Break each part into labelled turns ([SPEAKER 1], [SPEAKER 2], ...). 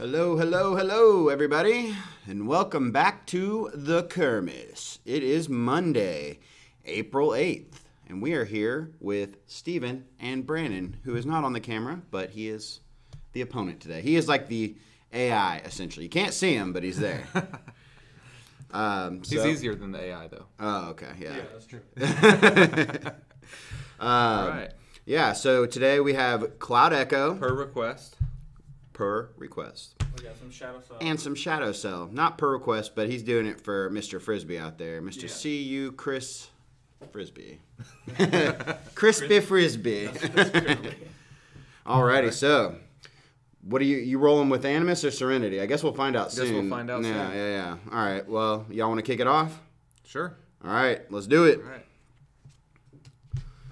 [SPEAKER 1] Hello, hello, hello, everybody, and welcome back to the Kermis. It is Monday, April 8th, and we are here with Steven and Brandon, who is not on the camera, but he is the opponent today. He is like the AI, essentially. You can't see him, but he's there.
[SPEAKER 2] He's easier than the AI, though.
[SPEAKER 1] Oh, okay, yeah.
[SPEAKER 3] Yeah, that's true.
[SPEAKER 2] All right.
[SPEAKER 1] Yeah, so today we have Cloudecho.
[SPEAKER 2] Per request.
[SPEAKER 1] Per request.
[SPEAKER 3] We got some Shadowcell.
[SPEAKER 1] And some Shadowcell. Not per request, but he's doing it for Mr. Frisbee out there. Mr.
[SPEAKER 3] Yeah.
[SPEAKER 1] C.U. Chris Frisbee. Crispy Frisbee. Alrighty, so what are you rolling with, Animus or Serenity? I guess we'll find out soon.
[SPEAKER 2] Guess we'll find out soon.
[SPEAKER 1] Yeah. All right, well, y'all want to kick it off?
[SPEAKER 2] Sure.
[SPEAKER 1] All right, let's do it.
[SPEAKER 2] All right.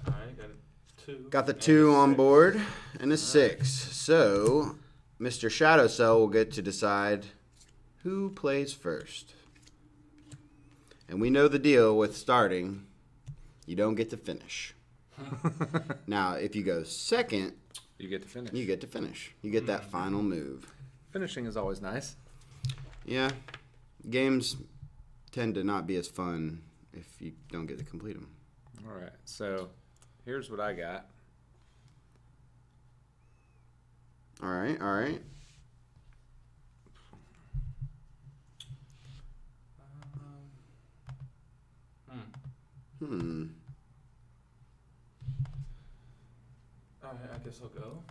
[SPEAKER 3] All right, got a 2.
[SPEAKER 1] Got the
[SPEAKER 3] and
[SPEAKER 1] 2
[SPEAKER 3] a
[SPEAKER 1] on
[SPEAKER 3] 6.
[SPEAKER 1] board and a 6. So Mr. Shadowcell will get to decide who plays first. And we know the deal with starting. You don't get to finish. Now, if you go second,
[SPEAKER 2] You get to finish.
[SPEAKER 1] you get to finish. You get that final move.
[SPEAKER 2] Finishing is always nice.
[SPEAKER 1] Yeah, games tend to not be as fun if you don't get to complete them.
[SPEAKER 2] All right. So here's what I got.
[SPEAKER 1] All right.
[SPEAKER 3] All right, I guess I'll go.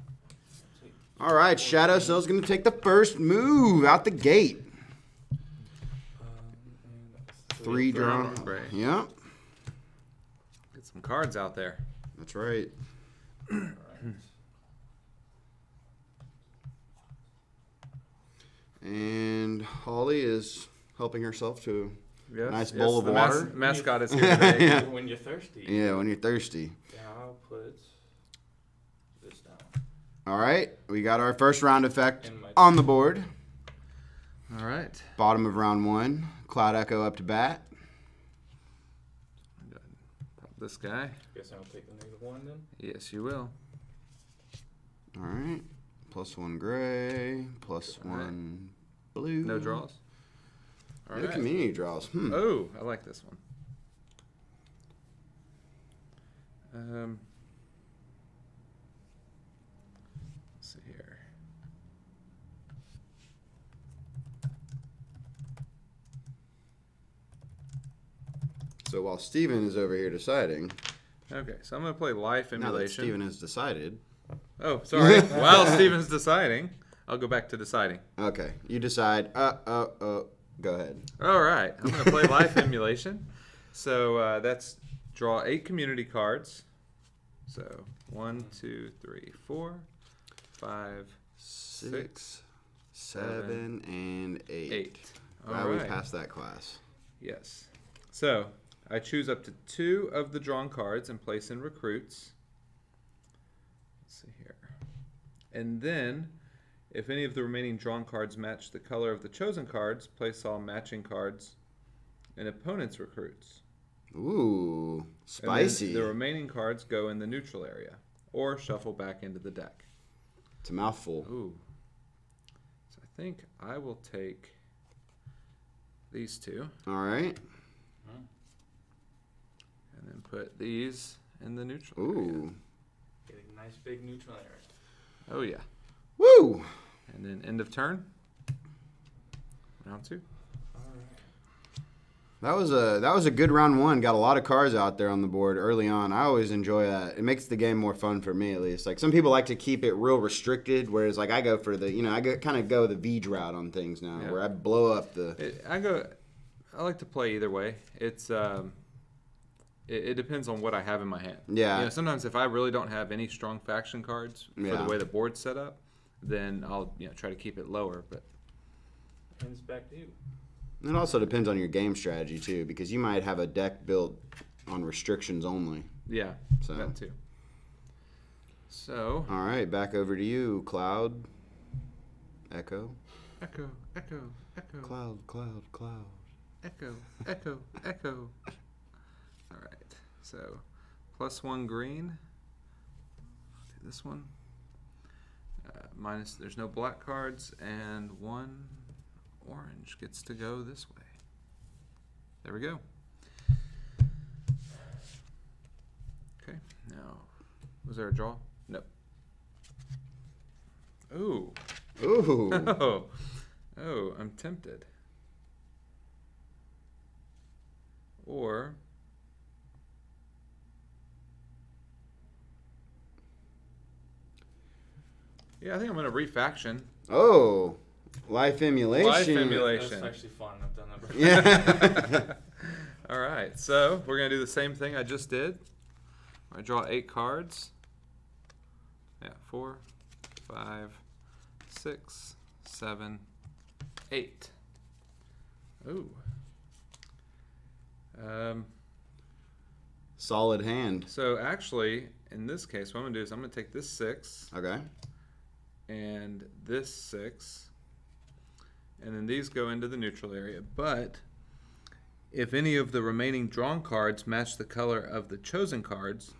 [SPEAKER 1] All right, Shadowcell's going to take the first move out the gate.
[SPEAKER 3] And that's
[SPEAKER 1] 3 drawn.
[SPEAKER 2] Right.
[SPEAKER 1] Yep,
[SPEAKER 2] Get some cards out there.
[SPEAKER 1] that's right.
[SPEAKER 3] All right.
[SPEAKER 1] And Holly is helping herself to
[SPEAKER 2] Yes.
[SPEAKER 1] Nice bowl of
[SPEAKER 2] the
[SPEAKER 1] water.
[SPEAKER 2] Mascot is here today.
[SPEAKER 1] Yeah.
[SPEAKER 3] When you're thirsty.
[SPEAKER 1] Yeah, when you're thirsty.
[SPEAKER 3] Yeah, I'll put this down.
[SPEAKER 1] All right, we got our first round effect
[SPEAKER 3] In my-
[SPEAKER 1] on the board.
[SPEAKER 2] All right.
[SPEAKER 1] Bottom of round 1. Cloudecho up to bat.
[SPEAKER 2] Pop this guy.
[SPEAKER 3] Guess I'll take the -1 then.
[SPEAKER 2] Yes, you will.
[SPEAKER 1] All right, +1 gray, +1 blue.
[SPEAKER 2] No draws. All
[SPEAKER 1] No
[SPEAKER 2] right.
[SPEAKER 1] community draws.
[SPEAKER 2] Oh, I like this one. Let's see here.
[SPEAKER 1] So while Steven is over here deciding,
[SPEAKER 2] Okay, so I'm going to play Life
[SPEAKER 1] now that
[SPEAKER 2] Emulation.
[SPEAKER 1] Steven has decided.
[SPEAKER 2] Oh, sorry. While Steven's deciding, I'll go back to deciding.
[SPEAKER 1] Okay, you decide. Go ahead.
[SPEAKER 2] All right, I'm going to play Life Emulation. So that's draw 8 community cards. So 1, 2, 3, 4, 5,
[SPEAKER 1] 6, 7, and 8.
[SPEAKER 2] 8.
[SPEAKER 1] Glad
[SPEAKER 2] All
[SPEAKER 1] we
[SPEAKER 2] right.
[SPEAKER 1] passed that class.
[SPEAKER 2] Yes. So I choose up to 2 of the drawn cards and place in recruits. Let's see here. And then, if any of the remaining drawn cards match the color of the chosen cards, place all matching cards in opponent's recruits.
[SPEAKER 1] Ooh,
[SPEAKER 2] And
[SPEAKER 1] spicy.
[SPEAKER 2] then the remaining cards go in the neutral area or shuffle back into the deck.
[SPEAKER 1] It's a mouthful.
[SPEAKER 2] Ooh. So I think I will take these 2
[SPEAKER 1] All right.
[SPEAKER 2] and then put these in the neutral area.
[SPEAKER 1] Ooh.
[SPEAKER 3] Getting a nice big neutral area.
[SPEAKER 2] Oh yeah.
[SPEAKER 1] Woo!
[SPEAKER 2] And then end of turn. Round 2.
[SPEAKER 3] All right.
[SPEAKER 1] That was a good round 1. Got a lot of cards out there on the board early on. I always enjoy that. It makes the game more fun for me, at least. Like some people like to keep it real restricted, whereas like I go for the kind of go the V'ge route on things now,
[SPEAKER 2] Yeah.
[SPEAKER 1] where I blow up the.
[SPEAKER 2] I like to play either way. It's it depends on what I have in my hand.
[SPEAKER 1] Yeah.
[SPEAKER 2] Sometimes if I really don't have any strong faction cards for
[SPEAKER 1] Yeah.
[SPEAKER 2] the way the board's set up, then I'll try to keep it lower. But
[SPEAKER 3] And it's back to you.
[SPEAKER 1] It also depends on your game strategy too, because you might have a deck built on restrictions only.
[SPEAKER 2] yeah,
[SPEAKER 1] So.
[SPEAKER 2] that too. So
[SPEAKER 1] All right, back over to you, Cloud. Echo.
[SPEAKER 2] echo, echo, echo,
[SPEAKER 1] Cloud.
[SPEAKER 2] echo, echo, echo. All right. So +1 green. Do this one. Minus, there's no black cards, and 1 orange gets to go this way. There we go. Okay, now, was there a draw? Nope. Ooh.
[SPEAKER 1] Ooh.
[SPEAKER 2] Oh. Oh, I'm tempted. Or yeah, I think I'm gonna refaction.
[SPEAKER 1] Oh, life emulation.
[SPEAKER 2] Life emulation.
[SPEAKER 3] That's actually fun. I've done that before.
[SPEAKER 1] Yeah.
[SPEAKER 2] All right, so we're gonna do the same thing I just did. I draw 8 cards. Yeah, 4, 5, 6, 7, 8. Ooh.
[SPEAKER 1] Solid hand.
[SPEAKER 2] So actually, in this case, what I'm gonna do is I'm gonna take this 6
[SPEAKER 1] Okay.
[SPEAKER 2] and this 6, and then these go into the neutral area. But if any of the remaining drawn cards match the color of the chosen cards,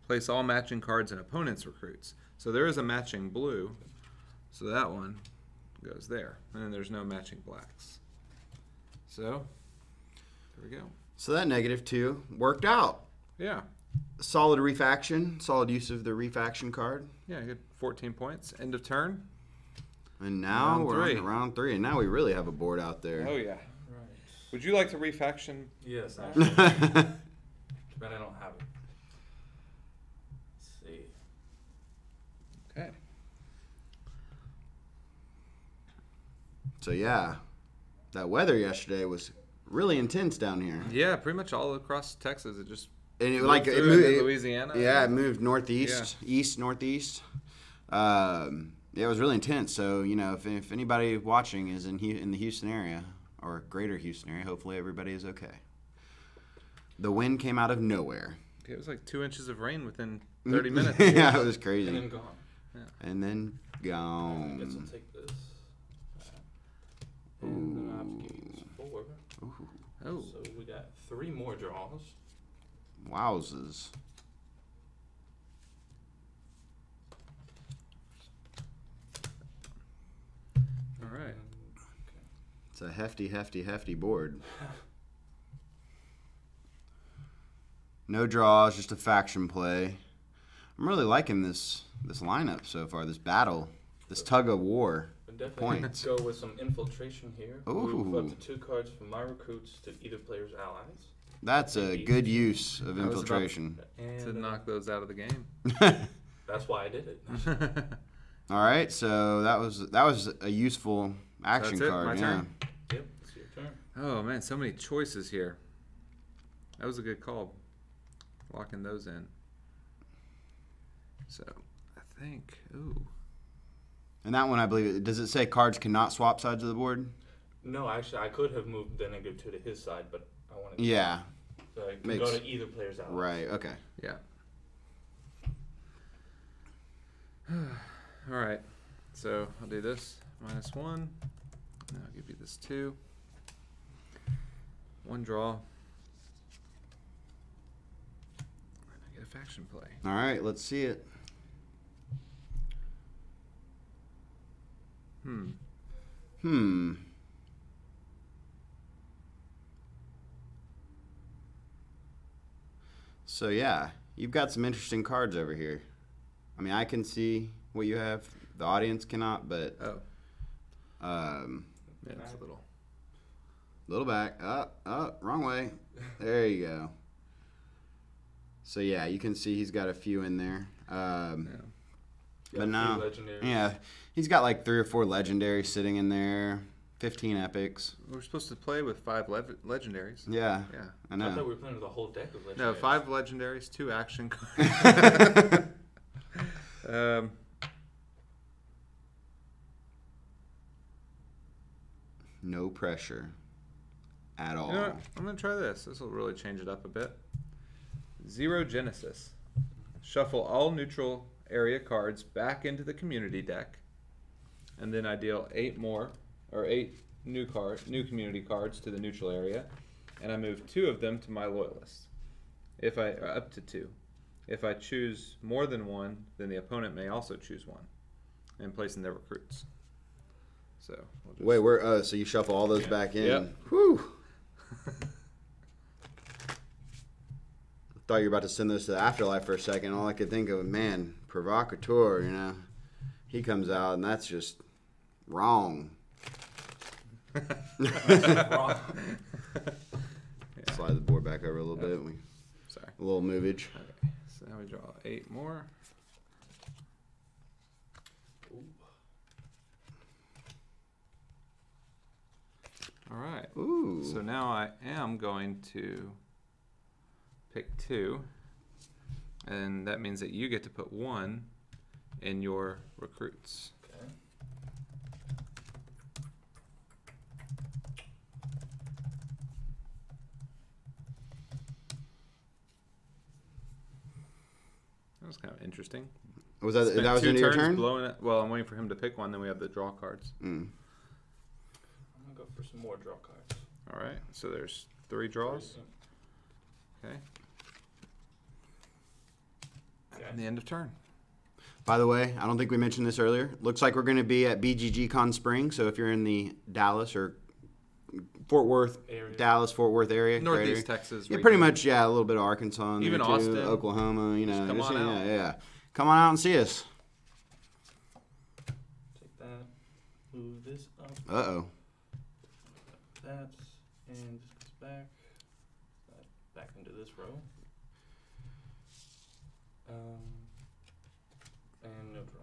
[SPEAKER 2] place all matching cards in opponent's recruits. So there is a matching blue, so that one goes there, and then there's no matching blacks. So there we go.
[SPEAKER 1] So that -2 worked out.
[SPEAKER 2] Yeah.
[SPEAKER 1] Solid refaction. Solid use of the refaction card.
[SPEAKER 2] Yeah, good. 14 points. End of turn.
[SPEAKER 1] And now
[SPEAKER 2] Round
[SPEAKER 1] we're on
[SPEAKER 2] 3.
[SPEAKER 1] to round 3, and now we really have a board out there.
[SPEAKER 2] Oh yeah.
[SPEAKER 3] Right.
[SPEAKER 2] Would you like to refaction?
[SPEAKER 3] Yes, actually. Too bad I don't have it. Let's see.
[SPEAKER 2] Okay.
[SPEAKER 1] So yeah, that weather yesterday was really intense down here.
[SPEAKER 2] Yeah, pretty much all across Texas. It just
[SPEAKER 1] And it
[SPEAKER 2] moved
[SPEAKER 1] it
[SPEAKER 2] through
[SPEAKER 1] moved.
[SPEAKER 2] into Louisiana.
[SPEAKER 1] Yeah, it moved northeast, east, northeast. Yeah, it was really intense. So if anybody watching is in the Houston area or greater Houston area, hopefully everybody is okay. The wind came out of nowhere.
[SPEAKER 2] It was like 2 inches of rain within 30 minutes.
[SPEAKER 1] Yeah, it was crazy.
[SPEAKER 3] And then gone.
[SPEAKER 1] And then
[SPEAKER 3] I guess I'll
[SPEAKER 1] gone.
[SPEAKER 3] take this. And then I have to use 4.
[SPEAKER 1] Ooh,
[SPEAKER 2] Oh.
[SPEAKER 3] So we got 3 more draws.
[SPEAKER 1] wowzers.
[SPEAKER 2] All right.
[SPEAKER 1] It's a hefty board. No draws, just a faction play. I'm really liking this lineup so far. This battle, this tug of war.
[SPEAKER 3] Definitely
[SPEAKER 1] Points.
[SPEAKER 3] go with some infiltration here.
[SPEAKER 1] Ooh.
[SPEAKER 3] Move up to 2 cards from my recruits to either player's allies.
[SPEAKER 1] That's a good use of
[SPEAKER 2] I was about
[SPEAKER 1] infiltration.
[SPEAKER 3] And
[SPEAKER 2] To knock those out of the game.
[SPEAKER 3] that's why I did it.
[SPEAKER 1] All right, so that was a useful action
[SPEAKER 2] That's it,
[SPEAKER 1] card.
[SPEAKER 2] my
[SPEAKER 1] Yeah.
[SPEAKER 2] turn.
[SPEAKER 3] Yep, it's your turn.
[SPEAKER 2] Oh man, so many choices here. That was a good call. Locking those in. So I think. Ooh.
[SPEAKER 1] And that one, I believe, does it say cards cannot swap sides of the board?
[SPEAKER 3] No, actually, I could have moved the -2 to his side, but I wanted to.
[SPEAKER 1] Yeah.
[SPEAKER 3] So I can
[SPEAKER 1] Makes-
[SPEAKER 3] go to either player's allies.
[SPEAKER 1] Right. Okay.
[SPEAKER 2] Yeah. All right. So I'll do this -1. And I'll give you this 2. 1 draw. And I get a faction play.
[SPEAKER 1] All right. Let's see it. So yeah, you've got some interesting cards over here. I mean, I can see what you have. The audience cannot, but
[SPEAKER 2] Oh. Yeah, it's a
[SPEAKER 1] little back. Wrong way. There you go. So yeah, you can see he's got a few in there.
[SPEAKER 2] Yeah.
[SPEAKER 3] Got
[SPEAKER 1] But
[SPEAKER 3] a few
[SPEAKER 1] now,
[SPEAKER 3] legendaries.
[SPEAKER 1] yeah, he's got like 3 or 4 legendaries sitting in there. 15 epics.
[SPEAKER 2] We're supposed to play with 5 legendaries.
[SPEAKER 1] Yeah,
[SPEAKER 2] Yeah.
[SPEAKER 1] I
[SPEAKER 3] I thought
[SPEAKER 1] know.
[SPEAKER 3] we were playing with a whole deck of legendaries.
[SPEAKER 2] No, 5 legendaries, 2 action cards.
[SPEAKER 1] No pressure at all.
[SPEAKER 2] You know what? I'm going to try this. This will really change it up a bit. Zero Genesis. Shuffle all neutral area cards back into the community deck. And then I deal 8 new community cards to the neutral area. And I move 2 of them to my loyalists. Up to 2. If I choose more than 1, then the opponent may also choose 1. and placing their recruits. So we'll just...
[SPEAKER 1] Wait, we're so you shuffle all those back in.
[SPEAKER 2] Yep.
[SPEAKER 1] Whew. Thought you were about to send those to the afterlife for a second. All I could think of, man, provocateur, you know. He comes out, and that's just wrong.
[SPEAKER 3] Wrong.
[SPEAKER 1] Slide the board back over a little bit.
[SPEAKER 2] Sorry.
[SPEAKER 1] A little movage.
[SPEAKER 2] Okay, so now we draw 8 more.
[SPEAKER 3] Ooh.
[SPEAKER 2] All right.
[SPEAKER 1] Ooh.
[SPEAKER 2] So now I am going to pick 2, and that means that you get to put 1 in your recruits.
[SPEAKER 3] Okay.
[SPEAKER 2] That was kind of interesting.
[SPEAKER 1] Was that
[SPEAKER 2] Spent
[SPEAKER 1] that was
[SPEAKER 2] 2
[SPEAKER 1] into your
[SPEAKER 2] turns
[SPEAKER 1] turn?
[SPEAKER 2] blowing it. Well, I'm waiting for him to pick one. Then we have the draw cards.
[SPEAKER 1] Mm.
[SPEAKER 3] I'm gonna go for some more draw cards.
[SPEAKER 2] All right. So there's 3 draws. Okay.
[SPEAKER 3] Okay.
[SPEAKER 2] And the end of turn.
[SPEAKER 1] By the way, I don't think we mentioned this earlier. Looks like we're going to be at BGG Con Spring. So if you're in the Dallas or Fort Worth,
[SPEAKER 3] Area.
[SPEAKER 1] Dallas, Fort Worth area, great area.
[SPEAKER 2] Northeast Texas.
[SPEAKER 1] Yeah,
[SPEAKER 2] region.
[SPEAKER 1] pretty much. Yeah, a little bit of Arkansas, in
[SPEAKER 2] Even
[SPEAKER 1] there too,
[SPEAKER 2] Austin.
[SPEAKER 1] Oklahoma. You know,
[SPEAKER 2] Just come on out.
[SPEAKER 1] yeah. Come on out and see us.
[SPEAKER 3] Take that. Move this up.
[SPEAKER 1] Uh-oh.
[SPEAKER 3] That. And this goes back. That back into this row. And no draws.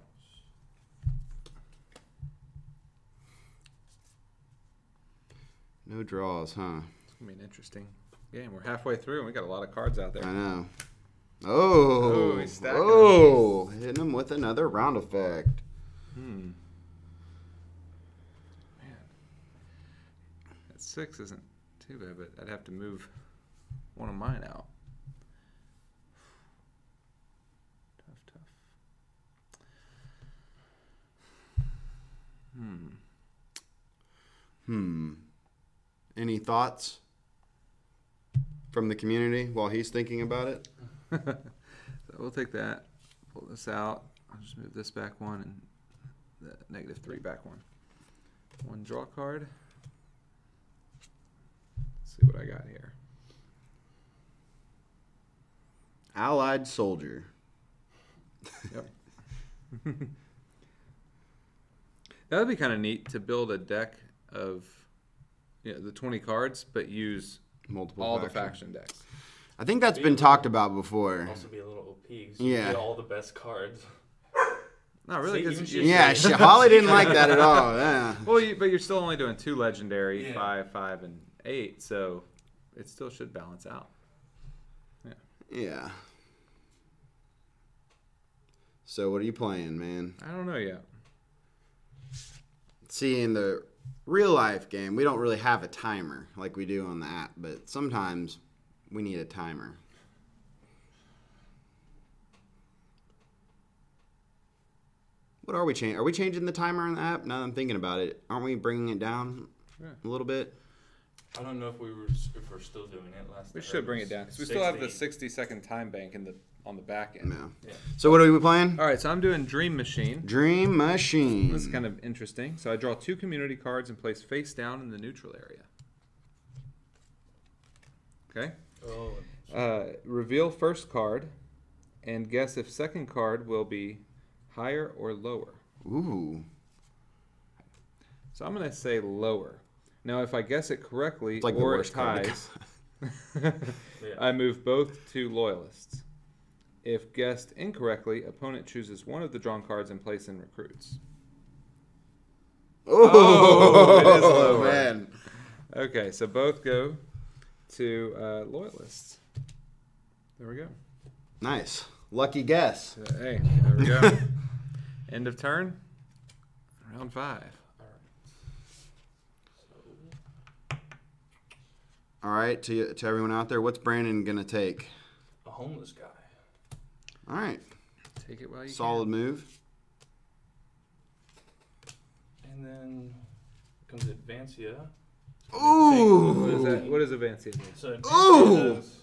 [SPEAKER 1] No draws, huh?
[SPEAKER 2] It's gonna be an interesting game. We're halfway through, and we got a lot of cards out there.
[SPEAKER 1] I know. Oh,
[SPEAKER 2] he's stacking
[SPEAKER 1] oh, hitting him with another round effect.
[SPEAKER 2] Man, that 6 isn't too bad, but I'd have to move one of mine out. Tough.
[SPEAKER 1] Any thoughts from the community while he's thinking about it?
[SPEAKER 2] So we'll take that, pull this out. I'll just move this back 1 and the -3 back 1. 1 draw card. Let's see what I got here.
[SPEAKER 1] Allied soldier.
[SPEAKER 2] Yep. That would be kind of neat to build a deck of the 20 cards, but use
[SPEAKER 1] Multiple
[SPEAKER 2] all the
[SPEAKER 1] faction.
[SPEAKER 2] faction decks.
[SPEAKER 1] I think that's been talked about before.
[SPEAKER 3] Also be a little OP. So
[SPEAKER 1] Yeah.
[SPEAKER 3] you get all the best cards.
[SPEAKER 2] Not really.
[SPEAKER 3] See,
[SPEAKER 2] 'cause
[SPEAKER 3] even
[SPEAKER 2] you-
[SPEAKER 3] she-
[SPEAKER 1] Yeah, Holly didn't like that at all. Yeah.
[SPEAKER 2] Well, but you're still only doing 2 legendary,
[SPEAKER 3] Yeah.
[SPEAKER 2] 5, and 8, so it still should balance out.
[SPEAKER 1] Yeah. So what are you playing, man?
[SPEAKER 2] I don't know yet.
[SPEAKER 1] See, in the real life game, we don't really have a timer like we do on the app, but sometimes we need a timer. What are we changing? Are we changing the timer on the app? Now that I'm thinking about it, aren't we bringing it down a little bit?
[SPEAKER 3] I don't know if we're still doing it last.
[SPEAKER 2] We
[SPEAKER 3] I
[SPEAKER 2] should
[SPEAKER 3] heard
[SPEAKER 2] bring
[SPEAKER 3] was
[SPEAKER 2] it down because we still have the
[SPEAKER 3] 16.
[SPEAKER 2] 60-second time bank on the back end.
[SPEAKER 1] No.
[SPEAKER 3] Yeah.
[SPEAKER 1] So what are we playing?
[SPEAKER 2] All right, so I'm doing Dream Machine.
[SPEAKER 1] Dream Machine.
[SPEAKER 2] This is kind of interesting. So I draw 2 community cards and place face down in the neutral area. Okay.
[SPEAKER 3] Oh.
[SPEAKER 2] Reveal first card and guess if second card will be higher or lower.
[SPEAKER 1] Ooh.
[SPEAKER 2] So I'm going to say lower. Now, if I guess it correctly
[SPEAKER 1] It's like the
[SPEAKER 2] or it
[SPEAKER 1] worst card to
[SPEAKER 2] ties,
[SPEAKER 3] Yeah.
[SPEAKER 2] I move both to loyalists. If guessed incorrectly, opponent chooses one of the drawn cards and place in recruits.
[SPEAKER 1] Oh,
[SPEAKER 2] it is lower.
[SPEAKER 1] man.
[SPEAKER 2] Okay, so both go to loyalists. There we go.
[SPEAKER 1] Nice. Lucky guess.
[SPEAKER 2] Hey, there we go. End of turn. Round 5.
[SPEAKER 1] All right, to everyone out there, what's Brandon going to take?
[SPEAKER 3] A homeless guy.
[SPEAKER 1] All right.
[SPEAKER 2] Take it while you
[SPEAKER 1] Solid move.
[SPEAKER 3] And then comes Advancia.
[SPEAKER 1] Ooh.
[SPEAKER 2] can. What is that? What is Avancia do?
[SPEAKER 3] So
[SPEAKER 1] Ooh.
[SPEAKER 3] Advancia does,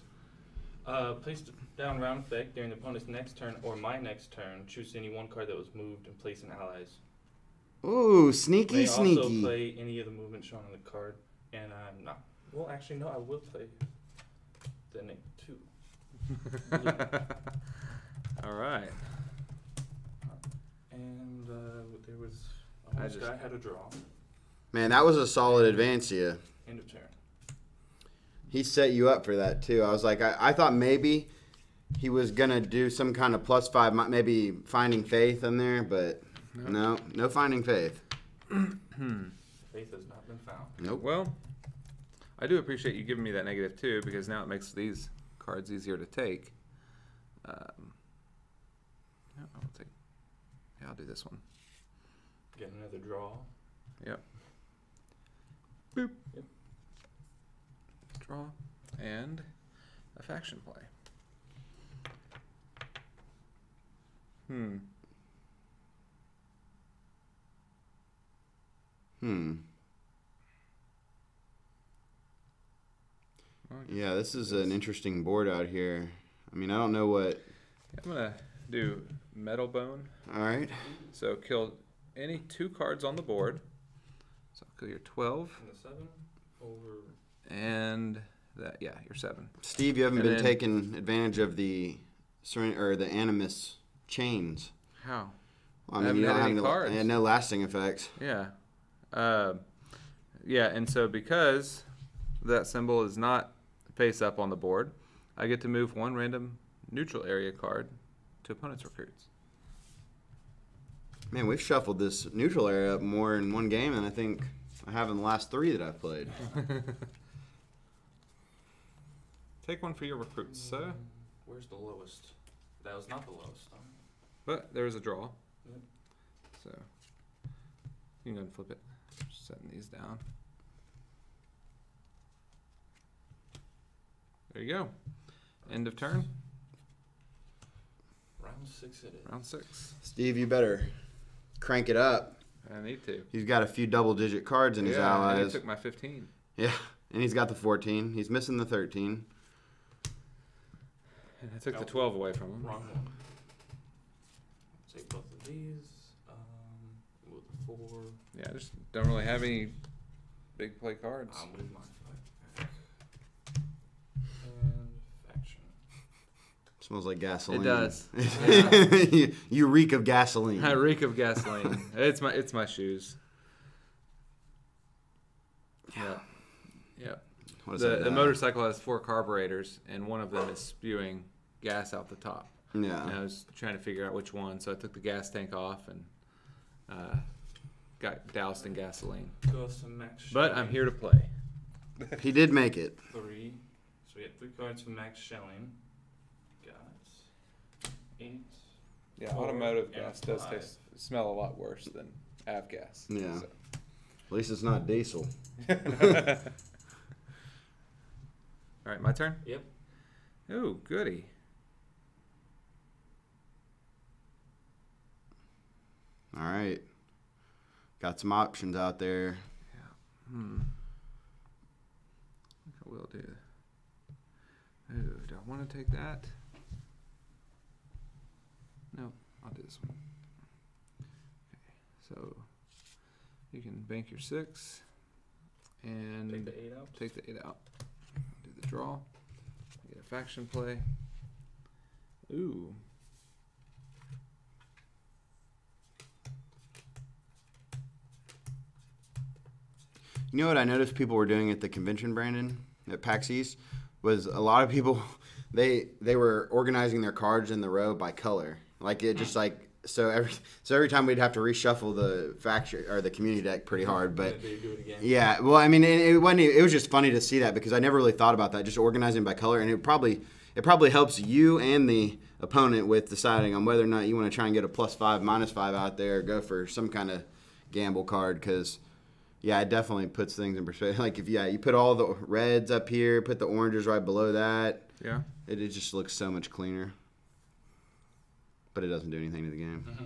[SPEAKER 3] Place down round effect during the opponent's next turn or my next turn. Choose any one card that was moved and place in allies.
[SPEAKER 1] Ooh, sneaky,
[SPEAKER 3] May
[SPEAKER 1] sneaky.
[SPEAKER 3] also play any of the movement shown on the card, and I'm not. Well, actually, no. I will play the name 2.
[SPEAKER 2] All right.
[SPEAKER 3] And there was. This guy had a draw.
[SPEAKER 1] Man, that was a solid advance, yeah.
[SPEAKER 3] End of turn.
[SPEAKER 1] He set you up for that, too. I was like, I thought maybe he was going to do some kind of +5, maybe Finding Faith in there, but no Finding Faith.
[SPEAKER 3] Faith has not been found.
[SPEAKER 1] Nope.
[SPEAKER 2] Well, I do appreciate you giving me that -2 because now it makes these cards easier to take. I'll do this one.
[SPEAKER 3] Get another draw.
[SPEAKER 2] Yep. Boop. Yep. Draw and a faction play.
[SPEAKER 1] Yeah, this is an interesting board out here. I mean, I don't know what...
[SPEAKER 2] I'm going to do Metal Bone.
[SPEAKER 1] All right.
[SPEAKER 2] So kill any 2 cards on the board. So I'll kill your 12.
[SPEAKER 3] And the 7 over...
[SPEAKER 2] And that, yeah, you're 7.
[SPEAKER 1] Steve, you haven't been taking advantage of the Animus chains.
[SPEAKER 2] How?
[SPEAKER 1] Well, I mean, you don't have cards. And no lasting effects.
[SPEAKER 2] Yeah. Yeah, and so because that symbol is not face up on the board, I get to move 1 random neutral area card to opponent's recruits.
[SPEAKER 1] Man, we've shuffled this neutral area up more in one game than I think I have in the last 3 that I've played.
[SPEAKER 2] Take 1 for your recruits, sir.
[SPEAKER 3] Where's the lowest? That was not the lowest.
[SPEAKER 2] But there was a draw.
[SPEAKER 3] Yep.
[SPEAKER 2] So you can go and flip it. Just setting these down. There you go. End of turn.
[SPEAKER 3] Round 6 it is.
[SPEAKER 2] Round 6.
[SPEAKER 1] Steve, you better crank it up.
[SPEAKER 2] I need to.
[SPEAKER 1] He's got a few double-digit cards in his allies.
[SPEAKER 2] And he took my 15.
[SPEAKER 1] Yeah, and he's got the 14. He's missing the 13.
[SPEAKER 2] And I took the 12 away from him.
[SPEAKER 3] Wrong one. Take both of these. With the 4.
[SPEAKER 2] Yeah, I just don't really have any big play cards.
[SPEAKER 3] I'm with my 5. And faction.
[SPEAKER 1] Smells like gasoline.
[SPEAKER 2] It does.
[SPEAKER 1] You reek of gasoline.
[SPEAKER 2] I reek of gasoline. It's my shoes. Yeah. Yep. The motorcycle has 4 carburetors, and one of them is spewing gas out the top.
[SPEAKER 1] Yeah.
[SPEAKER 2] And I was trying to figure out which one, so I took the gas tank off and got doused in gasoline.
[SPEAKER 3] Go some max.
[SPEAKER 2] But I'm here to play.
[SPEAKER 1] He did make it.
[SPEAKER 3] 3. So we have 3 cards from max shelling. Got 8.
[SPEAKER 2] Yeah, automotive gas does smell a lot worse than avgas.
[SPEAKER 1] Yeah.
[SPEAKER 2] So.
[SPEAKER 1] At least it's not diesel.
[SPEAKER 2] All right, my turn?
[SPEAKER 3] Yep.
[SPEAKER 2] Oh, goody.
[SPEAKER 1] All right. Got some options out there.
[SPEAKER 2] Yeah. I think I will do. Ooh, do I want to take that? No, I'll do this one. Okay, so you can bank your 6 and
[SPEAKER 3] Take the 8 out.
[SPEAKER 2] Take the 8 out. Do the draw. Get a faction play. Ooh.
[SPEAKER 1] You know what I noticed people were doing at the convention, Brandon, at PAX East, was a lot of people, they were organizing their cards in the row by color. Like it just like, so every time we'd have to reshuffle the faction or the community deck pretty hard. But
[SPEAKER 3] They do it again.
[SPEAKER 1] yeah, well, I mean, it was just funny to see that because I never really thought about that, just organizing by color. And it probably helps you and the opponent with deciding on whether or not you want to try and get a +5, -5 out there or go for some kind of gamble card because, yeah, it definitely puts things in perspective. Like if you put all the reds up here, put the oranges right below that.
[SPEAKER 2] Yeah.
[SPEAKER 1] It just looks so much cleaner. But it doesn't do anything to the game.
[SPEAKER 3] Mm-hmm.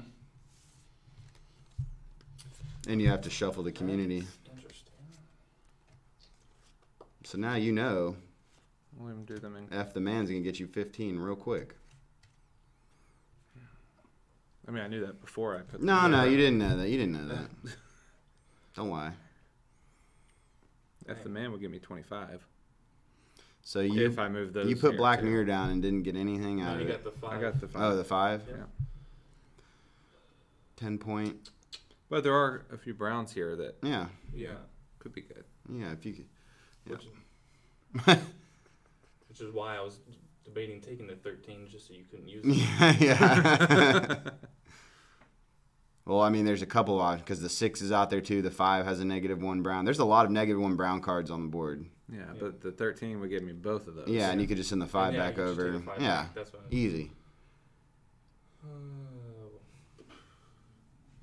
[SPEAKER 1] And you have to shuffle the community.
[SPEAKER 3] Interesting.
[SPEAKER 1] So now you know
[SPEAKER 2] We'll even do them in.
[SPEAKER 1] F the man's gonna get you 15 real quick.
[SPEAKER 2] I mean, I knew that before I put.
[SPEAKER 1] No, you didn't know that. You didn't know that. Don't lie.
[SPEAKER 2] F the man would give me 25.
[SPEAKER 1] So you,
[SPEAKER 2] if I move those,
[SPEAKER 1] you put
[SPEAKER 2] here,
[SPEAKER 1] Black
[SPEAKER 2] too.
[SPEAKER 1] Mirror down and didn't get anything out
[SPEAKER 3] No,
[SPEAKER 1] of
[SPEAKER 3] you
[SPEAKER 1] it.
[SPEAKER 3] got the 5.
[SPEAKER 2] I got the 5.
[SPEAKER 1] Oh, the 5.
[SPEAKER 3] Yeah.
[SPEAKER 1] 10-point.
[SPEAKER 2] But there are a few browns here that
[SPEAKER 1] Yeah.
[SPEAKER 2] could be good.
[SPEAKER 1] Yeah. If you could.
[SPEAKER 3] Which, which is why I was debating taking the 13 just so you couldn't use it.
[SPEAKER 1] Yeah. Well, I mean, there's a couple of because the 6 is out there too. The 5 has a -1 brown. There's a lot of -1 brown cards on the board.
[SPEAKER 2] Yeah, but the 13 would give me both of those.
[SPEAKER 1] Yeah, and you could just send the 5
[SPEAKER 3] Yeah,
[SPEAKER 1] back
[SPEAKER 3] you could just
[SPEAKER 1] over.
[SPEAKER 3] take the 5
[SPEAKER 1] Yeah,
[SPEAKER 3] back. That's what
[SPEAKER 1] easy.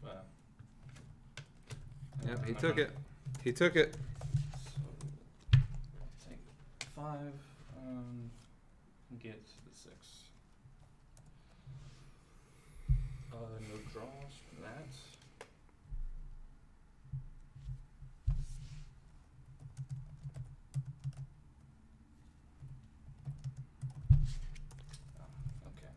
[SPEAKER 3] Well,
[SPEAKER 2] Yep, he took it. He took it.
[SPEAKER 3] So, take 5, get the 6. No draws from that. Oh, okay.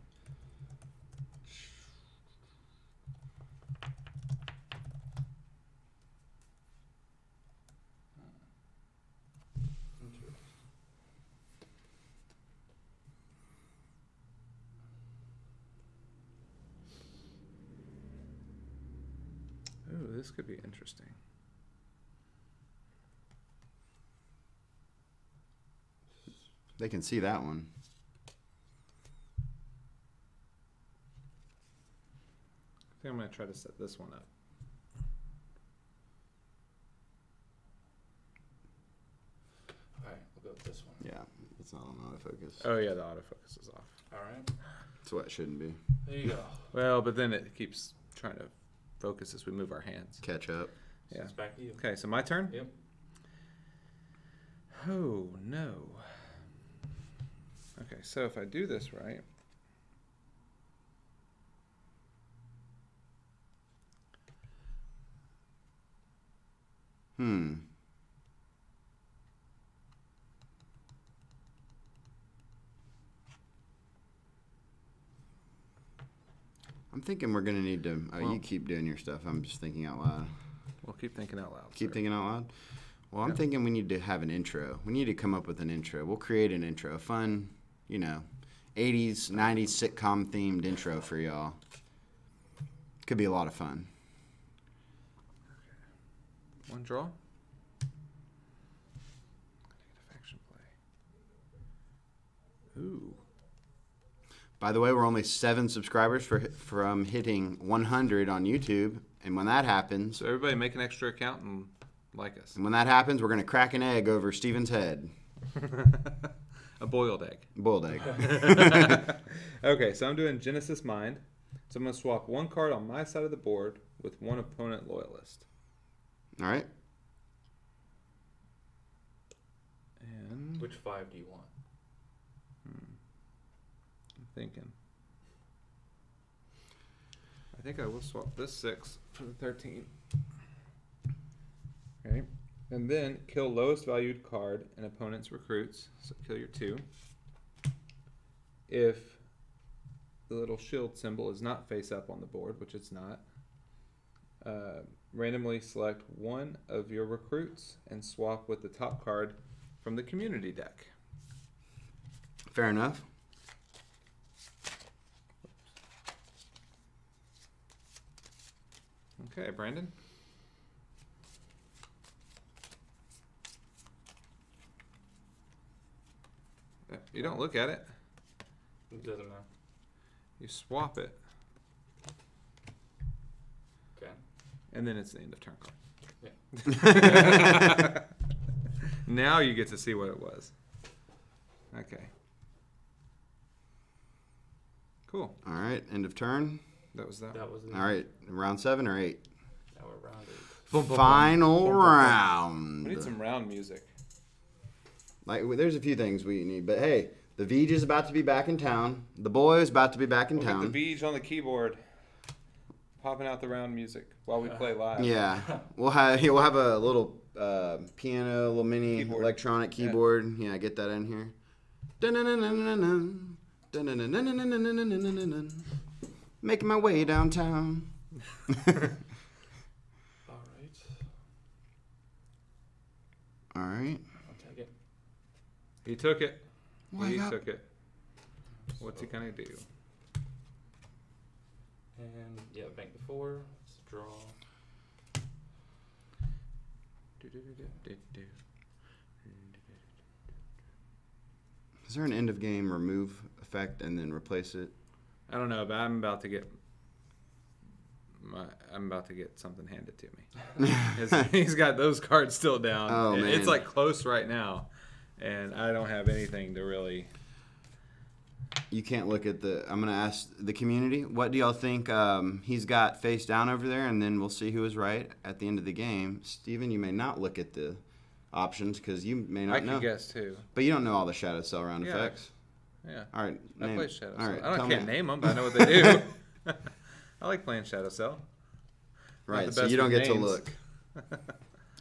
[SPEAKER 3] Interesting.
[SPEAKER 2] Ooh, this could be interesting.
[SPEAKER 1] They can see that one.
[SPEAKER 2] I think I'm going to try to set this one up.
[SPEAKER 3] Alright, we'll go with this one.
[SPEAKER 1] Yeah, it's not on autofocus.
[SPEAKER 2] Oh, yeah, the autofocus is off.
[SPEAKER 3] Alright,
[SPEAKER 1] That's what it shouldn't be.
[SPEAKER 3] there you go.
[SPEAKER 2] Well, but then it keeps trying to focus as we move our hands.
[SPEAKER 1] Catch up.
[SPEAKER 2] Yeah.
[SPEAKER 3] It's back to you.
[SPEAKER 2] Okay, so my turn?
[SPEAKER 3] Yep.
[SPEAKER 2] Oh, no. Okay, so if I do this right.
[SPEAKER 1] I'm thinking we're gonna need to. Oh,
[SPEAKER 2] Well-
[SPEAKER 1] you keep doing your stuff. I'm just thinking out loud.
[SPEAKER 2] We'll keep thinking out loud.
[SPEAKER 1] Keep
[SPEAKER 2] sir.
[SPEAKER 1] thinking out loud. Well, I'm
[SPEAKER 2] Yep.
[SPEAKER 1] thinking we need to have an intro. We need to come up with an intro. We'll create an intro, a fun, 80s, 90s sitcom themed intro for y'all. Could be a lot of fun.
[SPEAKER 2] One draw. Negative action play. Ooh.
[SPEAKER 1] By the way, we're only 7 subscribers from hitting 100 on YouTube, and when that happens,
[SPEAKER 2] So everybody make an extra account and like us.
[SPEAKER 1] we're gonna crack an egg over Steven's head.
[SPEAKER 2] A boiled egg.
[SPEAKER 1] Boiled egg.
[SPEAKER 2] Okay, so I'm doing Genesis Mind. So I'm going to swap one card on my side of the board with one opponent loyalist.
[SPEAKER 1] All right.
[SPEAKER 2] And
[SPEAKER 3] Which 5 do you want?
[SPEAKER 2] I'm thinking. I think I will swap this 6 for the 13. Okay. And then kill lowest valued card in opponent's recruits. So kill your 2. If the little shield symbol is not face up on the board, which it's not, randomly select one of your recruits and swap with the top card from the community deck.
[SPEAKER 1] Fair enough.
[SPEAKER 2] Okay, Brandon. You don't look at it.
[SPEAKER 3] It doesn't matter.
[SPEAKER 2] You swap it,
[SPEAKER 3] Okay.
[SPEAKER 2] and then it's the end of turn card.
[SPEAKER 3] Yeah.
[SPEAKER 2] Now you get to see what it was. Okay. Cool.
[SPEAKER 1] All right. End of turn.
[SPEAKER 2] That was that.
[SPEAKER 3] That was
[SPEAKER 1] All right. Round 7 or 8?
[SPEAKER 3] Now we're round 8.
[SPEAKER 2] Boom, boom, boom.
[SPEAKER 1] Final
[SPEAKER 2] Boom, boom, boom.
[SPEAKER 1] round.
[SPEAKER 2] We need some round music.
[SPEAKER 1] Like, there's a few things we need, but hey, the Vij is about to be back in town. The boy is about to be back in
[SPEAKER 2] Look
[SPEAKER 1] town.
[SPEAKER 2] at the Beej on the keyboard, popping out the round music while we play live.
[SPEAKER 1] Yeah, we'll have a little piano, a little mini
[SPEAKER 2] Keyboard.
[SPEAKER 1] electronic
[SPEAKER 2] Yeah.
[SPEAKER 1] keyboard. Yeah, get that in here. Dun-dun-dun-dun-dun-dun. Dun-dun-dun-dun-dun-dun-dun-dun-dun. Making my way downtown.
[SPEAKER 3] All right.
[SPEAKER 1] All right.
[SPEAKER 3] I'll take it.
[SPEAKER 2] He took it.
[SPEAKER 1] Well,
[SPEAKER 2] He
[SPEAKER 1] I got-
[SPEAKER 2] took it. What's he gonna do?
[SPEAKER 3] And yeah, bank the 4. Let's draw.
[SPEAKER 1] Is there an end of game remove effect and then replace it?
[SPEAKER 2] I don't know, but I'm about to get something handed to me. He's got those cards still down.
[SPEAKER 1] Oh, man.
[SPEAKER 2] It's like close right now, and I don't have anything to really.
[SPEAKER 1] You can't look at the. I'm gonna ask the community. What do y'all think? He's got face down over there, and then we'll see who is right at the end of the game. Steven, you may not look at the options because you may not
[SPEAKER 2] I
[SPEAKER 1] know.
[SPEAKER 2] could guess too.
[SPEAKER 1] But you don't know all the Shadowcell round
[SPEAKER 2] Yeah.
[SPEAKER 1] effects.
[SPEAKER 2] Yeah.
[SPEAKER 1] All right.
[SPEAKER 2] I
[SPEAKER 1] name-
[SPEAKER 2] play Shadowcell.
[SPEAKER 1] all right,
[SPEAKER 2] I
[SPEAKER 1] tell
[SPEAKER 2] can't
[SPEAKER 1] me-
[SPEAKER 2] name them, but I know what they do. I like playing Shadowcell.
[SPEAKER 1] Right.
[SPEAKER 2] the
[SPEAKER 1] So
[SPEAKER 2] best
[SPEAKER 1] you don't
[SPEAKER 2] with
[SPEAKER 1] get to
[SPEAKER 2] names.
[SPEAKER 1] look.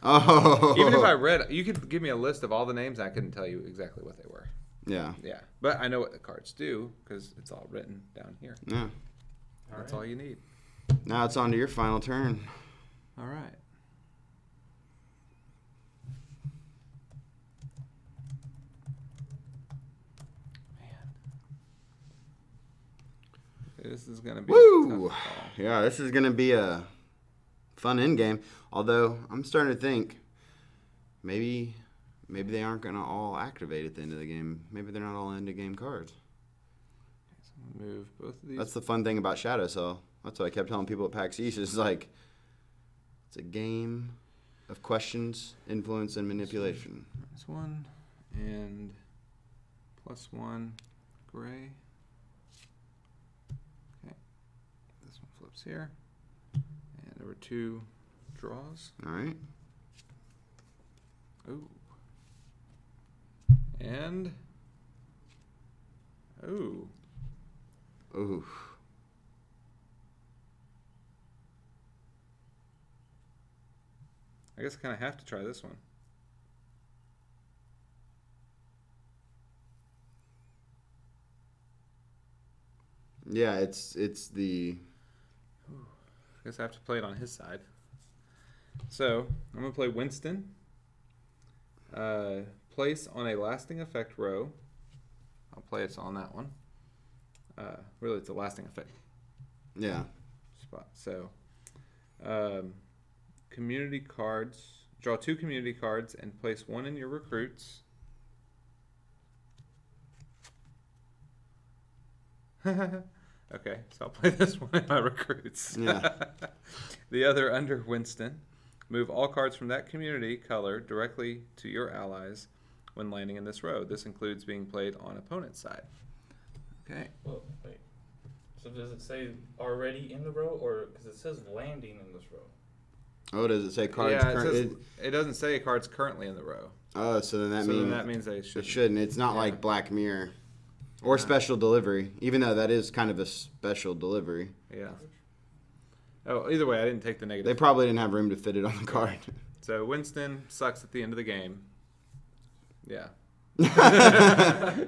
[SPEAKER 1] Oh.
[SPEAKER 2] Even if I read, you could give me a list of all the names. I couldn't tell you exactly what they were.
[SPEAKER 1] Yeah.
[SPEAKER 2] Yeah, but I know what the cards do because it's all written down here.
[SPEAKER 1] Yeah.
[SPEAKER 2] That's all you need.
[SPEAKER 1] Now it's on to your final turn.
[SPEAKER 2] All right. Man, this is gonna be a
[SPEAKER 1] Woo!
[SPEAKER 2] tough call.
[SPEAKER 1] Yeah, this is gonna be a fun end game. Although I'm starting to think maybe they aren't gonna all activate at the end of the game. Maybe they're not all end of game cards.
[SPEAKER 2] So I'm gonna move both of these.
[SPEAKER 1] That's the fun thing about Shadowcell. That's what I kept telling people at PAX East. It's like it's a game of questions, influence, and manipulation.
[SPEAKER 2] -1 and +1 gray. Okay, this one flips here, and there were 2 draws.
[SPEAKER 1] All right.
[SPEAKER 2] Ooh. And ooh.
[SPEAKER 1] Ooh.
[SPEAKER 2] I guess I kind of have to try this one.
[SPEAKER 1] Yeah, it's the.
[SPEAKER 2] I guess I have to play it on his side. So I'm gonna play Winston. Place on a lasting effect row. I'll play it on that one. Really, it's a lasting effect
[SPEAKER 1] Yeah.
[SPEAKER 2] spot. So, community cards. Draw 2 community cards and place 1 in your recruits. Okay, so I'll play this one in my recruits.
[SPEAKER 1] Yeah.
[SPEAKER 2] The other under Winston. Move all cards from that community color directly to your allies when landing in this row. This includes being played on opponent's side. Okay.
[SPEAKER 3] Well, wait. So does it say already in the row, or because it says landing in this row?
[SPEAKER 1] Oh, does it say cards?
[SPEAKER 2] Yeah, it doesn't say cards currently in the row.
[SPEAKER 1] Oh, so then that means
[SPEAKER 2] they
[SPEAKER 1] it
[SPEAKER 2] shouldn't.
[SPEAKER 1] shouldn't. It's not like Black Mirror or special delivery, even though that is kind of a special delivery.
[SPEAKER 2] Yeah. Oh, either way, I didn't take the negative.
[SPEAKER 1] They probably didn't have room to fit it on the card.
[SPEAKER 2] So Winston sucks at the end of the game. Yeah.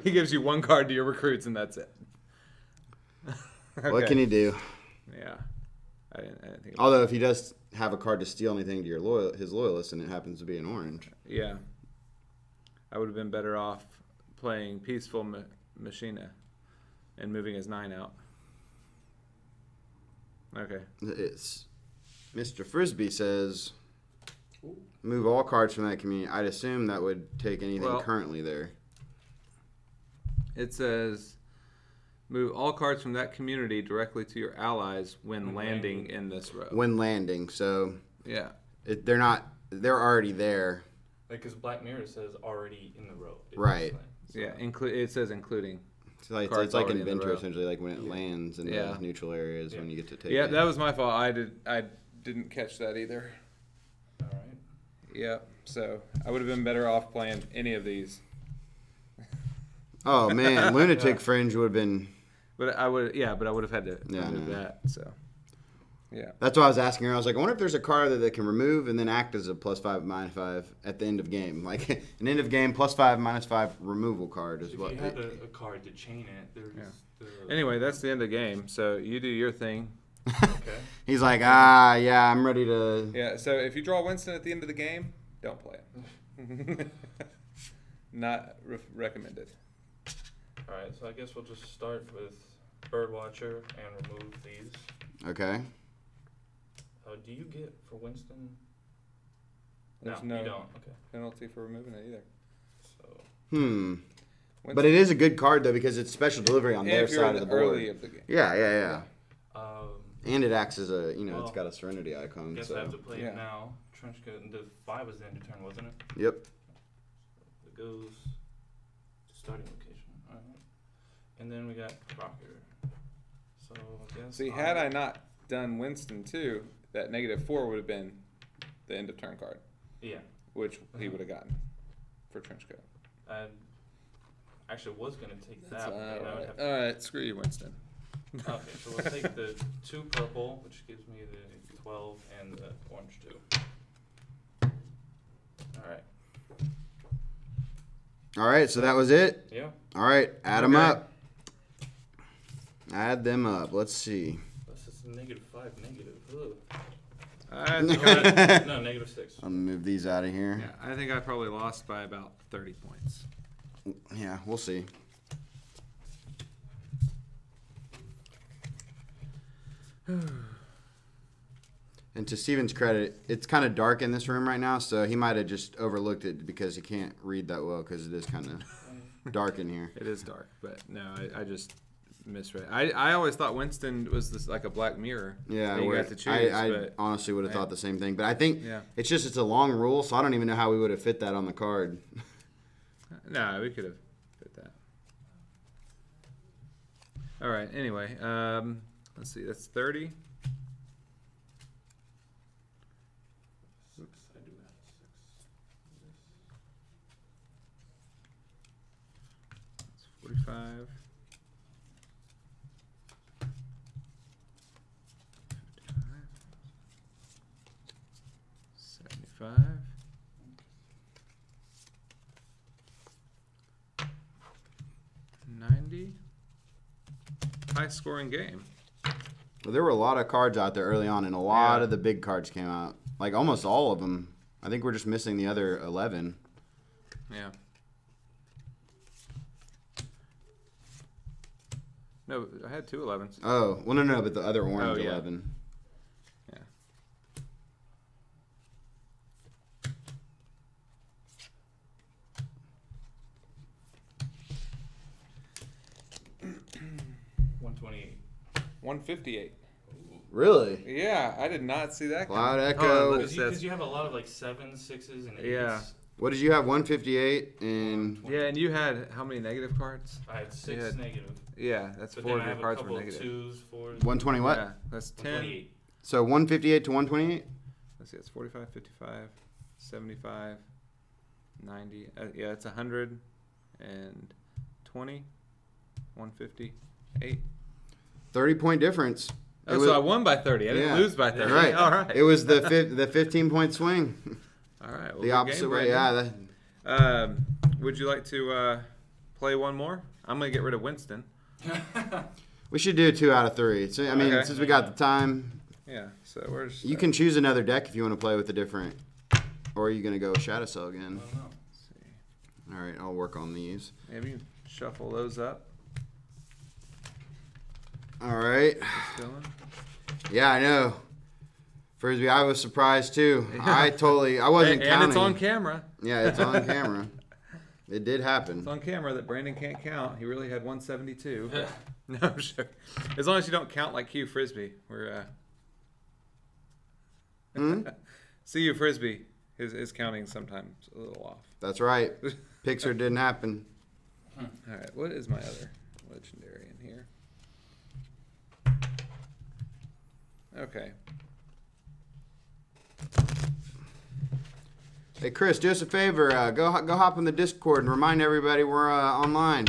[SPEAKER 2] He gives you 1 card to your recruits, and that's it. Okay.
[SPEAKER 1] What can he do?
[SPEAKER 2] Yeah. I didn't think about
[SPEAKER 1] Although if he does have a card to steal anything to your his loyalists, and it happens to be an orange.
[SPEAKER 2] Yeah. I would have been better off playing Peaceful Machina and moving his 9 out. Okay.
[SPEAKER 1] It's Mr. Frisbee says move all cards from that community. I'd assume that would take anything currently there.
[SPEAKER 2] It says move all cards from that community directly to your allies when landing in this row.
[SPEAKER 1] When landing, so
[SPEAKER 2] Yeah.
[SPEAKER 1] they're already there.
[SPEAKER 3] Like, because Black Mirror says already in the row.
[SPEAKER 1] Right.
[SPEAKER 3] So
[SPEAKER 2] Yeah, it says including.
[SPEAKER 1] It's like
[SPEAKER 2] Cards
[SPEAKER 1] like
[SPEAKER 2] already in the
[SPEAKER 1] Inventor,
[SPEAKER 2] row.
[SPEAKER 1] essentially, like when it lands in
[SPEAKER 2] Yeah.
[SPEAKER 1] the neutral areas when you get to take
[SPEAKER 2] Yeah,
[SPEAKER 1] it.
[SPEAKER 2] that was my fault. I didn't catch that either.
[SPEAKER 3] All right.
[SPEAKER 2] Yeah, so I would have been better off playing any of these.
[SPEAKER 1] Oh man, Lunatic Fringe would have been.
[SPEAKER 2] But I would have had to
[SPEAKER 1] Yeah,
[SPEAKER 2] remove
[SPEAKER 1] no.
[SPEAKER 2] that. So Yeah.
[SPEAKER 1] That's why I was asking her. I was like, I wonder if there's a card that they can remove and then act as a +5, -5 at the end of game. Like an end of game +5, -5 removal card is
[SPEAKER 3] If
[SPEAKER 1] what.
[SPEAKER 3] you had a card to chain it, there's
[SPEAKER 2] Anyway, that's the end of the game. So you do your thing.
[SPEAKER 3] Okay.
[SPEAKER 1] He's like, yeah, I'm ready to.
[SPEAKER 2] Yeah. So if you draw Winston at the end of the game, don't play it. Not recommended.
[SPEAKER 3] All right, so I guess we'll just start with Birdwatcher and remove these.
[SPEAKER 1] Okay.
[SPEAKER 3] Do you get for Winston?
[SPEAKER 2] There's
[SPEAKER 3] no,
[SPEAKER 2] no
[SPEAKER 3] you don't. Okay.
[SPEAKER 2] penalty for removing it either.
[SPEAKER 3] So.
[SPEAKER 2] Winston,
[SPEAKER 1] But it is a good card though because it's special delivery on their
[SPEAKER 2] if you're
[SPEAKER 1] side of the board.
[SPEAKER 2] early of the game.
[SPEAKER 1] Yeah.
[SPEAKER 3] Um,
[SPEAKER 1] And it acts as a,
[SPEAKER 3] well,
[SPEAKER 1] it's got a Serenity icon.
[SPEAKER 3] guess
[SPEAKER 1] So.
[SPEAKER 3] I have to play
[SPEAKER 2] Yeah.
[SPEAKER 3] it now. Trench coat. And the 5 was the end of turn, wasn't it?
[SPEAKER 1] Yep.
[SPEAKER 3] It goes to starting location. All right. And then we got Crocker. So I guess.
[SPEAKER 2] See, had I not done Winston too, that -4 would have been the end of turn card,
[SPEAKER 3] Yeah.
[SPEAKER 2] which he would have gotten for trench coat.
[SPEAKER 3] I actually was gonna take
[SPEAKER 2] That's
[SPEAKER 3] that. But I would have to-
[SPEAKER 2] all right. Screw you, Winston.
[SPEAKER 3] Okay, so we'll take the 2 purple, which gives me the 12 and the orange 2. Alright.
[SPEAKER 1] All right, so that was it.
[SPEAKER 3] Yeah.
[SPEAKER 1] All right, add them
[SPEAKER 2] Okay.
[SPEAKER 1] up. Add them up. Let's see.
[SPEAKER 3] That's just -5, negative. Ugh.
[SPEAKER 2] I think I,
[SPEAKER 3] No, -6.
[SPEAKER 1] I'll move these out of here.
[SPEAKER 2] yeah, I think I probably lost by about 30 points.
[SPEAKER 1] Yeah, we'll see. And to Steven's credit, it's kind of dark in this room right now, so he might have just overlooked it because he can't read that well because it is kind of dark in here.
[SPEAKER 2] It is dark, but no, I just misread. I always thought Winston was this like a black mirror.
[SPEAKER 1] Yeah,
[SPEAKER 2] that you
[SPEAKER 1] where-
[SPEAKER 2] got to choose.
[SPEAKER 1] I
[SPEAKER 2] but
[SPEAKER 1] honestly would have thought the same thing, but I think
[SPEAKER 2] Yeah.
[SPEAKER 1] it's a long rule, so I don't even know how we would have fit that on the card.
[SPEAKER 2] no, we could have fit that. All right. Anyway, let's see. That's 30.
[SPEAKER 3] Oops, I do have 6.
[SPEAKER 2] That's 45. 75. 90. High scoring game.
[SPEAKER 1] Well, there were a lot of cards out there early on, and a lot of the big cards came out. Like almost all of them. I think we're just missing the other 11.
[SPEAKER 2] Yeah. No, I had 2 11s.
[SPEAKER 1] Oh, well, no, but the other orange
[SPEAKER 2] Oh, yeah.
[SPEAKER 1] 11.
[SPEAKER 2] Yeah.
[SPEAKER 3] $128.
[SPEAKER 2] 158.
[SPEAKER 1] Really?
[SPEAKER 2] Yeah, I did not see that.
[SPEAKER 1] Cloudecho.
[SPEAKER 2] Oh, look, it
[SPEAKER 3] Because
[SPEAKER 2] says-
[SPEAKER 3] you have a lot of like 7s, 6s, and 8s.
[SPEAKER 2] Yeah.
[SPEAKER 1] What did you have? 158 and
[SPEAKER 2] Yeah, and you had how many negative cards?
[SPEAKER 3] I had 6
[SPEAKER 2] Yeah.
[SPEAKER 3] negative.
[SPEAKER 2] Yeah, that's
[SPEAKER 3] But
[SPEAKER 2] 4
[SPEAKER 3] then
[SPEAKER 2] of
[SPEAKER 3] I
[SPEAKER 2] your
[SPEAKER 3] have a
[SPEAKER 2] cards were
[SPEAKER 3] couple of
[SPEAKER 2] negative.
[SPEAKER 3] 2s, 4s.
[SPEAKER 1] 120 what?
[SPEAKER 2] Yeah, that's 10.
[SPEAKER 3] 128.
[SPEAKER 1] So 158 to 128?
[SPEAKER 2] Let's see, it's 45, 55, 75, 90. Yeah, it's 120, 158.
[SPEAKER 1] 30-point difference. It
[SPEAKER 2] Oh,
[SPEAKER 1] was-
[SPEAKER 2] so I won by 30. I didn't
[SPEAKER 1] Yeah.
[SPEAKER 2] lose by 30.
[SPEAKER 1] Right.
[SPEAKER 2] All right.
[SPEAKER 1] It was the 15-point swing.
[SPEAKER 2] All right. Well,
[SPEAKER 1] The
[SPEAKER 2] good
[SPEAKER 1] opposite
[SPEAKER 2] game,
[SPEAKER 1] way.
[SPEAKER 2] Brandon.
[SPEAKER 1] Yeah.
[SPEAKER 2] Would you like to play one more? I'm going to get rid of Winston.
[SPEAKER 1] We should do 2 out of 3. So, I mean,
[SPEAKER 2] Okay.
[SPEAKER 1] since we got the time,
[SPEAKER 2] Yeah, so where's...
[SPEAKER 1] you can choose another deck if you want to play with a different. Or are you going to go with Shadowcell
[SPEAKER 3] I
[SPEAKER 1] again?
[SPEAKER 3] don't know.
[SPEAKER 2] Let's see.
[SPEAKER 1] All right, I'll work on these.
[SPEAKER 2] Maybe you shuffle those up.
[SPEAKER 1] All right.
[SPEAKER 2] Just going.
[SPEAKER 1] Yeah, I know. Frisbee, I was surprised too. I wasn't
[SPEAKER 2] And
[SPEAKER 1] counting.
[SPEAKER 2] it's on camera.
[SPEAKER 1] Yeah, it's on camera. It did happen.
[SPEAKER 2] It's on camera that Brandon can't count. He really had 172. No, sure. As long as you don't count like Q Frisbee. We're See you Frisbee. His counting sometimes a little off.
[SPEAKER 1] That's right. Pixar didn't happen.
[SPEAKER 2] All right, what is my other legendary in here? Okay.
[SPEAKER 1] Hey, Chris, do us a favor. Go hop on the Discord and remind everybody we're online.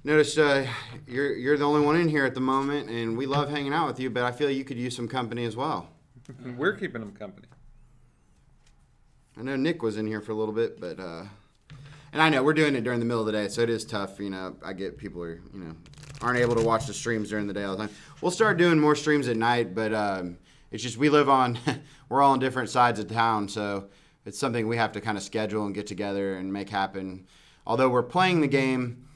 [SPEAKER 1] Notice you're the only one in here at the moment, and we love hanging out with you, but I feel you could use some company as well.
[SPEAKER 2] We're keeping him company.
[SPEAKER 1] I know Nick was in here for a little bit, but and I know we're doing it during the middle of the day, so it is tough. You know, I get people are aren't able to watch the streams during the day all the time. We'll start doing more streams at night, but it's just we live on we're all on different sides of town, so it's something we have to kind of schedule and get together and make happen. Although we're playing the game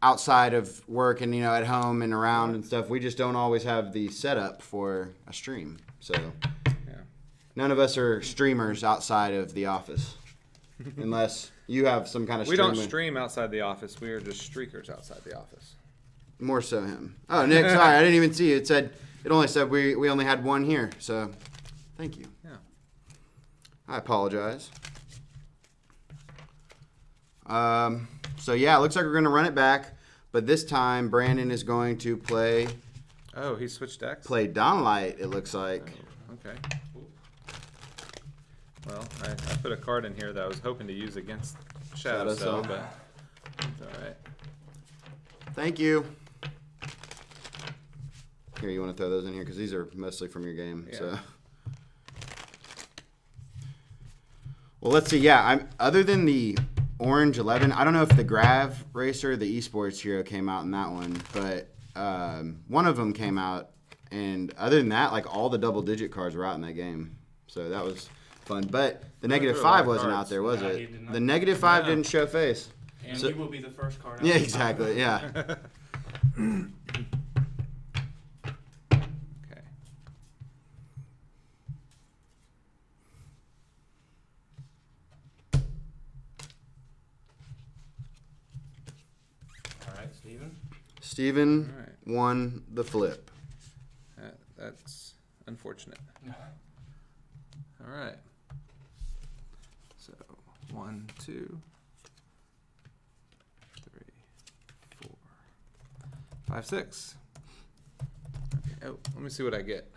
[SPEAKER 1] outside of work and at home and around and stuff, we just don't always have the setup for a stream. So none of us are streamers outside of the office, unless you have some kind of.
[SPEAKER 2] We don't stream outside the office. We are just streakers outside the office.
[SPEAKER 1] More so him. Oh, Nick, sorry, I didn't even see it. It only said we only had one here. So, thank you.
[SPEAKER 2] Yeah.
[SPEAKER 1] I apologize. So yeah, it looks like we're gonna run it back, but this time Brandon is going to play.
[SPEAKER 2] Oh, he switched decks.
[SPEAKER 1] Play Dawnlight. It looks like.
[SPEAKER 2] Oh, okay. Well, I put a card in here that I was hoping to use against Shadowcell, but it's all right.
[SPEAKER 1] Thank you. Here, you want to throw those in here because these are mostly from your game.
[SPEAKER 2] Yeah.
[SPEAKER 1] So. Well, let's see. Yeah, other than the Orange 11, I don't know if the Grav Racer, the esports hero, came out in that one, but one of them came out, and other than that, like all the double-digit cards were out in that game, so that was fun. But the -5 wasn't out there, was it? The -5 didn't show face.
[SPEAKER 3] And so, you will be the first card out.
[SPEAKER 1] Yeah, exactly. Yeah.
[SPEAKER 2] Okay.
[SPEAKER 3] All right, Steven.
[SPEAKER 1] Steven
[SPEAKER 2] All right.
[SPEAKER 1] won the flip.
[SPEAKER 2] That's unfortunate. All right. So 1, 2, 3, 4, 5, 6. Okay. Oh, let me see what I get.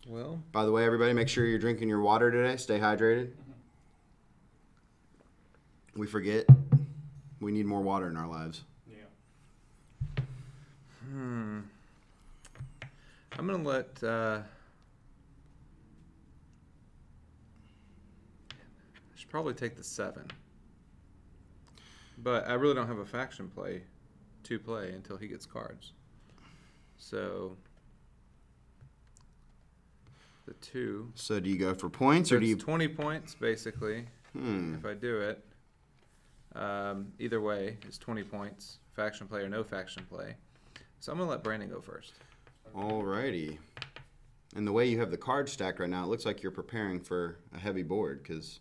[SPEAKER 2] Well,
[SPEAKER 1] By the way, everybody, make sure you're drinking your water today. Stay hydrated. We forget. We need more water in our lives.
[SPEAKER 3] Yeah.
[SPEAKER 2] I'm gonna let. I should probably take the 7, but I really don't have a faction play to play until he gets cards. So the 2.
[SPEAKER 1] So do you go for points,
[SPEAKER 2] So
[SPEAKER 1] or do you?
[SPEAKER 2] it's 20 points basically if I do it. Either way, it's 20 points. Faction play or no faction play. So I'm gonna let Brandon go first.
[SPEAKER 1] Alrighty. And the way you have the cards stacked right now, it looks like you're preparing for a heavy board because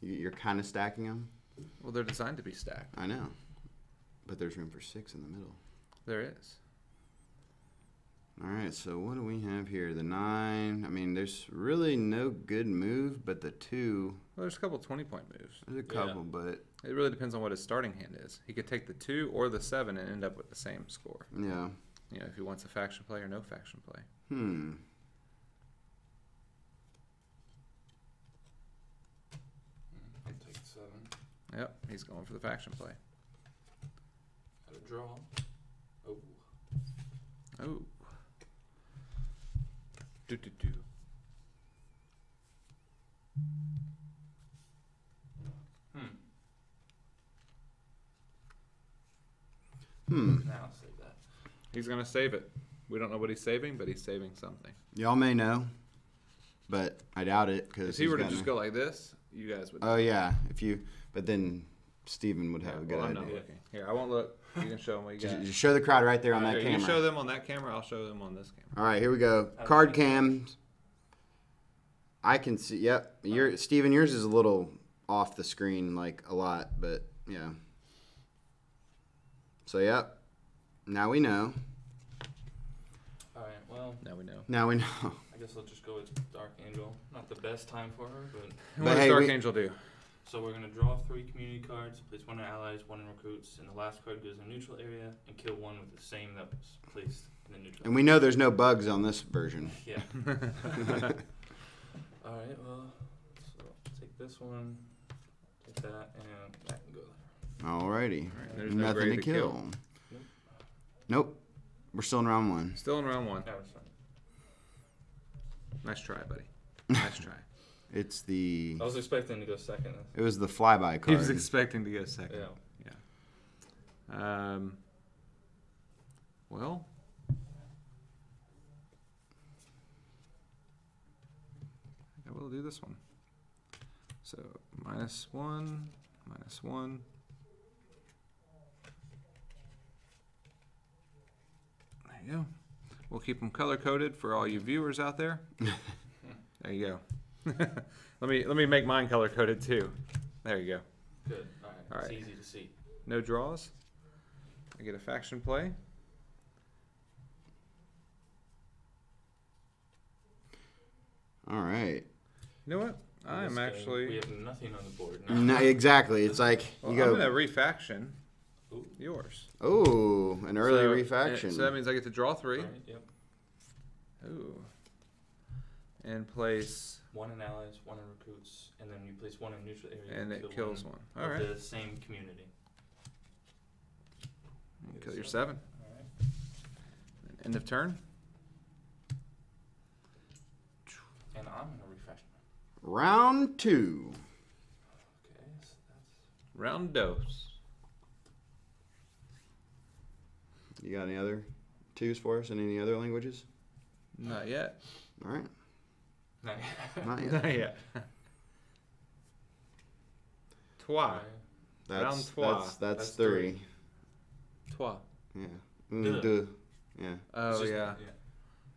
[SPEAKER 1] you're kind of stacking them.
[SPEAKER 2] Well, they're designed to be stacked.
[SPEAKER 1] I know. But there's room for 6 in the middle.
[SPEAKER 2] There is.
[SPEAKER 1] Alright, so what do we have here? The 9. I mean, there's really no good move, but the 2.
[SPEAKER 2] Well, there's a couple 20-point moves.
[SPEAKER 1] There's a couple, but
[SPEAKER 2] It really depends on what his starting hand is. He could take the 2 or the 7 and end up with the same score.
[SPEAKER 1] yeah.
[SPEAKER 2] You know, if he wants a faction play or no faction play.
[SPEAKER 3] I'll take 7.
[SPEAKER 2] Yep, he's going for the faction play.
[SPEAKER 3] Got a draw. Oh.
[SPEAKER 2] Oh. Do.
[SPEAKER 3] Now I'll save that.
[SPEAKER 2] He's going to save it. We don't know what he's saving, but he's saving something.
[SPEAKER 1] Y'all may know, but I doubt it because
[SPEAKER 2] If he were to just go like this, you guys would.
[SPEAKER 1] Oh yeah, but then Steven would have a good
[SPEAKER 2] I'm
[SPEAKER 1] idea.
[SPEAKER 2] not looking. Here, I won't look. You can show him what you got.
[SPEAKER 1] Just show the crowd right there on that
[SPEAKER 2] Here,
[SPEAKER 1] camera.
[SPEAKER 2] you show them on that camera. I'll show them on this camera.
[SPEAKER 1] All right, here we go. Card cams. I can see. Yep, Steven, yours is a little off the screen, like a lot, but yeah. So yep. Now we know.
[SPEAKER 3] All right. Well.
[SPEAKER 2] Now we know.
[SPEAKER 1] Now we know.
[SPEAKER 3] I guess I'll just go with Dark Angel. Not the best time for her, but.
[SPEAKER 2] What does Dark Angel do?
[SPEAKER 3] So we're gonna draw 3 community cards, place 1 in allies, 1 in recruits, and the last card goes in a neutral area, and kill 1 with the same that was placed in the neutral.
[SPEAKER 1] And we know there's no bugs on this version.
[SPEAKER 3] Yeah. All right. Well, so take this one, take that, and that can go
[SPEAKER 1] Alrighty.
[SPEAKER 2] Alright, there's no
[SPEAKER 1] Nothing to
[SPEAKER 2] grade to
[SPEAKER 1] kill.
[SPEAKER 2] kill.
[SPEAKER 1] Nope. We're still in round 1.
[SPEAKER 2] Still in round 1.
[SPEAKER 3] Yeah, it's fine.
[SPEAKER 2] Nice try, buddy. Nice try.
[SPEAKER 1] It's the.
[SPEAKER 3] I was expecting to go second.
[SPEAKER 1] It was the flyby card.
[SPEAKER 2] He was expecting to go second.
[SPEAKER 3] Yeah.
[SPEAKER 2] Yeah. Well. I will do this one. So -1, -1. There you go. We'll keep them color coded for all you viewers out there. There you go. let me make mine color coded too. There you go.
[SPEAKER 3] Good. All right.
[SPEAKER 2] All right.
[SPEAKER 3] It's easy to see.
[SPEAKER 2] No draws. I get a faction play.
[SPEAKER 1] All right.
[SPEAKER 2] You know what?
[SPEAKER 3] In
[SPEAKER 2] I'm
[SPEAKER 3] this game,
[SPEAKER 2] actually.
[SPEAKER 3] we have nothing on the board now.
[SPEAKER 1] No, exactly. It's like
[SPEAKER 2] Well,
[SPEAKER 1] you go.
[SPEAKER 2] I'm gonna refaction
[SPEAKER 3] Ooh.
[SPEAKER 2] yours.
[SPEAKER 1] Oh, an early
[SPEAKER 2] So-
[SPEAKER 1] refaction.
[SPEAKER 2] So that means I get to draw 3.
[SPEAKER 3] All right, yep.
[SPEAKER 2] Ooh. And place.
[SPEAKER 3] 1 in allies, 1 in recruits, and then you place 1 in neutral area.
[SPEAKER 2] And
[SPEAKER 3] to
[SPEAKER 2] it
[SPEAKER 3] kill
[SPEAKER 2] kills
[SPEAKER 3] one
[SPEAKER 2] one. All
[SPEAKER 3] of
[SPEAKER 2] right.
[SPEAKER 3] the same community.
[SPEAKER 2] Kill your 7.
[SPEAKER 3] All right.
[SPEAKER 2] End of turn.
[SPEAKER 3] And I'm gonna refresh.
[SPEAKER 1] Round 2.
[SPEAKER 3] Okay, so that's.
[SPEAKER 2] Round dose.
[SPEAKER 1] You got any other 2s for us in any other languages?
[SPEAKER 2] Not yet.
[SPEAKER 1] All right.
[SPEAKER 3] No.
[SPEAKER 1] Not yet.
[SPEAKER 2] Not yet. Trois.
[SPEAKER 3] Okay.
[SPEAKER 2] Round
[SPEAKER 1] That's
[SPEAKER 2] trois.
[SPEAKER 1] that's
[SPEAKER 3] That's
[SPEAKER 1] 3.
[SPEAKER 3] 3.
[SPEAKER 2] Trois.
[SPEAKER 1] Yeah.
[SPEAKER 3] Duh.
[SPEAKER 1] Duh. Yeah.
[SPEAKER 2] Oh
[SPEAKER 3] It's just-
[SPEAKER 2] yeah.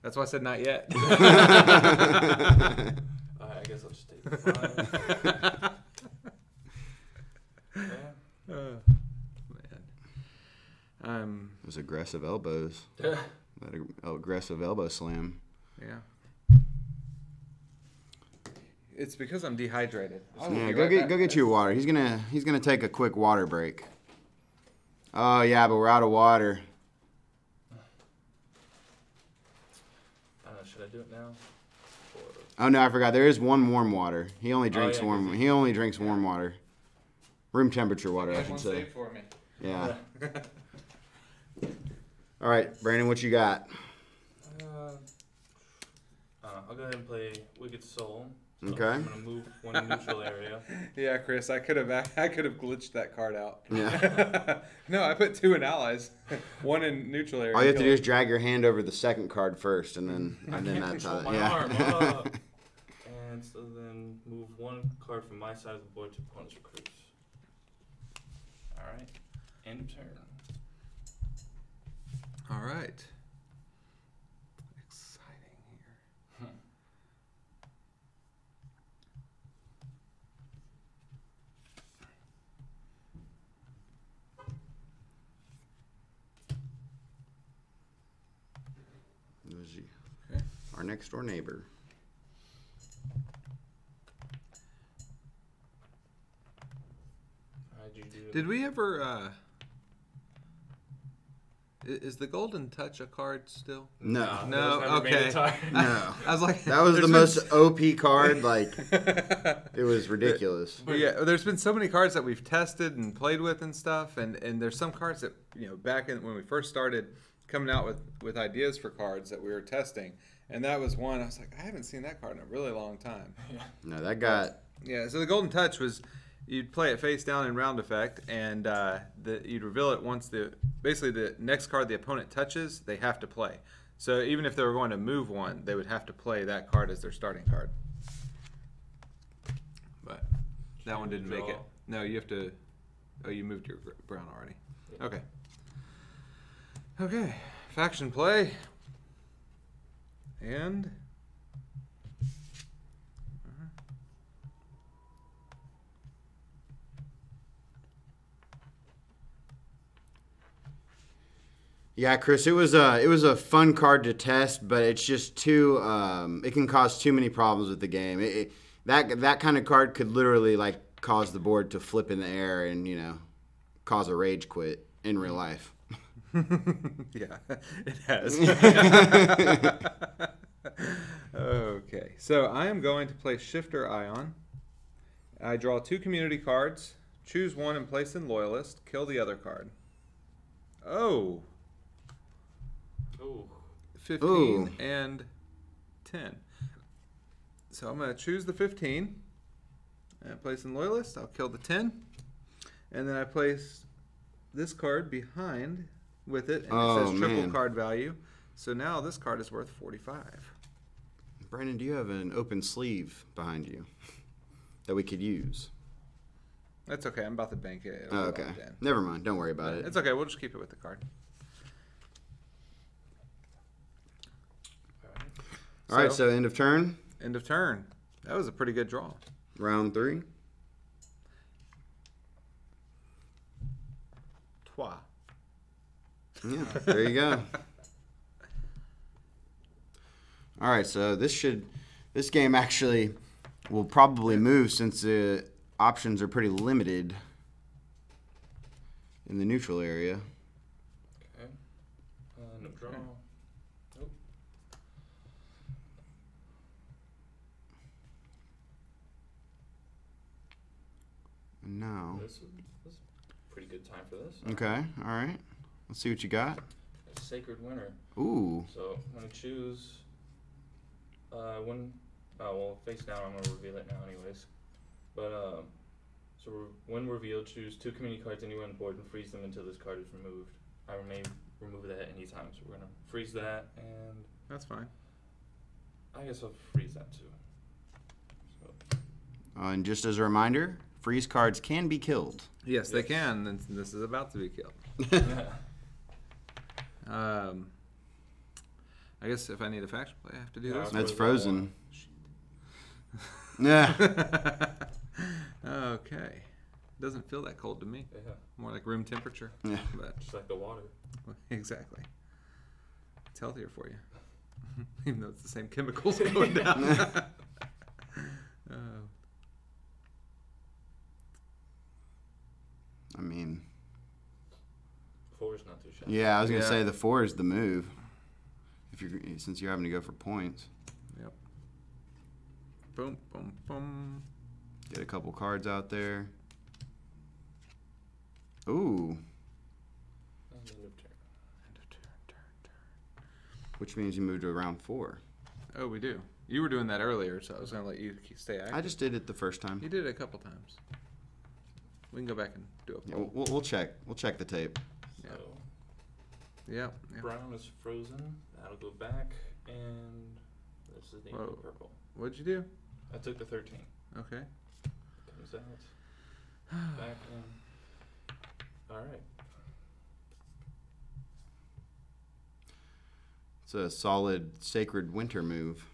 [SPEAKER 2] That's why I said not yet.
[SPEAKER 3] I guess I'll just take the 5. Yeah.
[SPEAKER 2] Man.
[SPEAKER 1] Those aggressive elbows.
[SPEAKER 3] Yeah.
[SPEAKER 1] That aggressive elbow slam.
[SPEAKER 2] Yeah. It's because I'm dehydrated.
[SPEAKER 1] Yeah, go get you water. He's gonna take a quick water break. Oh yeah, but we're out of water.
[SPEAKER 3] I don't know, should I do it now? Or...
[SPEAKER 1] Oh no, I forgot. There is one warm water. He only drinks
[SPEAKER 3] yeah,
[SPEAKER 1] warm.
[SPEAKER 3] 'cause
[SPEAKER 1] He only drinks warm water. Room temperature water, I
[SPEAKER 2] Get
[SPEAKER 1] should
[SPEAKER 2] one
[SPEAKER 1] say.
[SPEAKER 2] saved for me.
[SPEAKER 1] Yeah. All right, Brandon, what you got?
[SPEAKER 3] I'll go ahead and play Wicked Soul. So
[SPEAKER 1] Okay.
[SPEAKER 3] I'm gonna move 1 in neutral area.
[SPEAKER 2] Yeah, Chris, I could have glitched that card out.
[SPEAKER 1] Yeah.
[SPEAKER 2] No, I put 2 in allies, 1 in neutral area.
[SPEAKER 1] All you have to do
[SPEAKER 2] kill
[SPEAKER 1] is drag your hand over the second card first, and then that's how.
[SPEAKER 3] Control my
[SPEAKER 1] Yeah.
[SPEAKER 3] arm. Ah. And so then move 1 card from my side of the board to opponent's recruits. All right. End of turn.
[SPEAKER 2] All right. Exciting here. Okay.
[SPEAKER 1] Our next door neighbor.
[SPEAKER 3] How'd you do?
[SPEAKER 2] Did we ever? Is the Golden Touch a card still?
[SPEAKER 1] No.
[SPEAKER 2] No,
[SPEAKER 3] those never made
[SPEAKER 2] okay.
[SPEAKER 3] it time.
[SPEAKER 1] No.
[SPEAKER 2] I was like,
[SPEAKER 1] That was the
[SPEAKER 2] there's
[SPEAKER 1] most OP card. Like, it was ridiculous.
[SPEAKER 2] But yeah, there's been so many cards that we've tested and played with and stuff, and there's some cards that, you know, back in when we first started coming out with ideas for cards that we were testing, and that was one. I was like, I haven't seen that card in a really long time.
[SPEAKER 3] Yeah.
[SPEAKER 1] No, that got.
[SPEAKER 2] Yeah, so the Golden Touch was you'd play it face down in round effect, and you'd reveal it once basically the next card the opponent touches, they have to play. So even if they were going to move one, they would have to play that card as their starting card. But that one didn't make it. No, you have to. Oh, you moved your brown already.
[SPEAKER 3] Yeah.
[SPEAKER 2] Okay. Okay, faction play. And.
[SPEAKER 1] Yeah, Chris, it was a fun card to test, but it's just too. It can cause too many problems with the game. That kind of card could literally like cause the board to flip in the air and cause a rage quit in real life.
[SPEAKER 2] Yeah, it has. Okay, so I am going to play Shifter Ion. I draw 2 community cards, Choose one and place in Loyalist. Kill the other card. Oh.
[SPEAKER 3] Ooh.
[SPEAKER 2] 15
[SPEAKER 1] Ooh.
[SPEAKER 2] and 10. So I'm going to choose the 15 and place in Loyalist. I'll kill the 10. And then I place this card behind with it. And it says triple card value. So now this card is worth 45.
[SPEAKER 1] Brandon, do you have an open sleeve behind you that we could use?
[SPEAKER 2] That's okay. I'm about to bank it.
[SPEAKER 1] Oh, okay. Never mind. Don't worry about it.
[SPEAKER 2] It's okay. We'll just keep it with the card.
[SPEAKER 1] All right, so end of turn.
[SPEAKER 2] End of turn. That was a pretty good draw.
[SPEAKER 1] Round 3.
[SPEAKER 2] Trois.
[SPEAKER 1] Yeah, there you go. All right, so this game actually will probably move since the options are pretty limited in the neutral area.
[SPEAKER 3] Okay. No draw. Nope.
[SPEAKER 1] No.
[SPEAKER 3] This is a pretty good time for this.
[SPEAKER 1] Okay, all right. Let's see what you got.
[SPEAKER 3] A Sacred Winter.
[SPEAKER 1] Ooh.
[SPEAKER 3] So I'm going to choose face down, I'm going to reveal it now anyways. But, so when revealed, choose 2 community cards anywhere on the board and freeze them until this card is removed. I may remove that at any time, so we're going to freeze that, and
[SPEAKER 2] That's fine.
[SPEAKER 3] I guess I'll freeze that too. So,
[SPEAKER 1] And just as a reminder, freeze cards can be killed.
[SPEAKER 2] Yes, they can. And this is about to be killed. I guess if I need a faction play, I have to do this.
[SPEAKER 1] That's frozen.
[SPEAKER 2] Yeah. Okay. Doesn't feel that cold to me.
[SPEAKER 3] yeah,
[SPEAKER 2] More like room temperature.
[SPEAKER 1] Yeah.
[SPEAKER 2] But
[SPEAKER 3] just like the water.
[SPEAKER 2] exactly. It's healthier for you. Even though it's the same chemicals going down.
[SPEAKER 1] I mean,
[SPEAKER 3] 4 is not too shabby.
[SPEAKER 1] yeah, I was gonna say the 4 is the move. Since you're having to go for points.
[SPEAKER 2] Yep. Boom, boom, boom.
[SPEAKER 1] Get a couple cards out there. Ooh.
[SPEAKER 3] And end of turn.
[SPEAKER 2] End of turn.
[SPEAKER 1] Which means you moved to round 4.
[SPEAKER 2] Oh, we do. You were doing that earlier, so I was going to let you stay active.
[SPEAKER 1] I just did it the first time.
[SPEAKER 2] You did it a couple times. We can go back and do a
[SPEAKER 1] Yeah,
[SPEAKER 2] poll.
[SPEAKER 1] we'll check. We'll check the tape.
[SPEAKER 2] Yeah.
[SPEAKER 3] So
[SPEAKER 2] Yeah.
[SPEAKER 3] brown is frozen. That'll go back, and this is the
[SPEAKER 2] Whoa.
[SPEAKER 3] purple.
[SPEAKER 2] What'd you do?
[SPEAKER 3] I took the 13.
[SPEAKER 2] Okay.
[SPEAKER 3] Comes out. Back in. Alright.
[SPEAKER 1] It's a solid Sacred Winter move.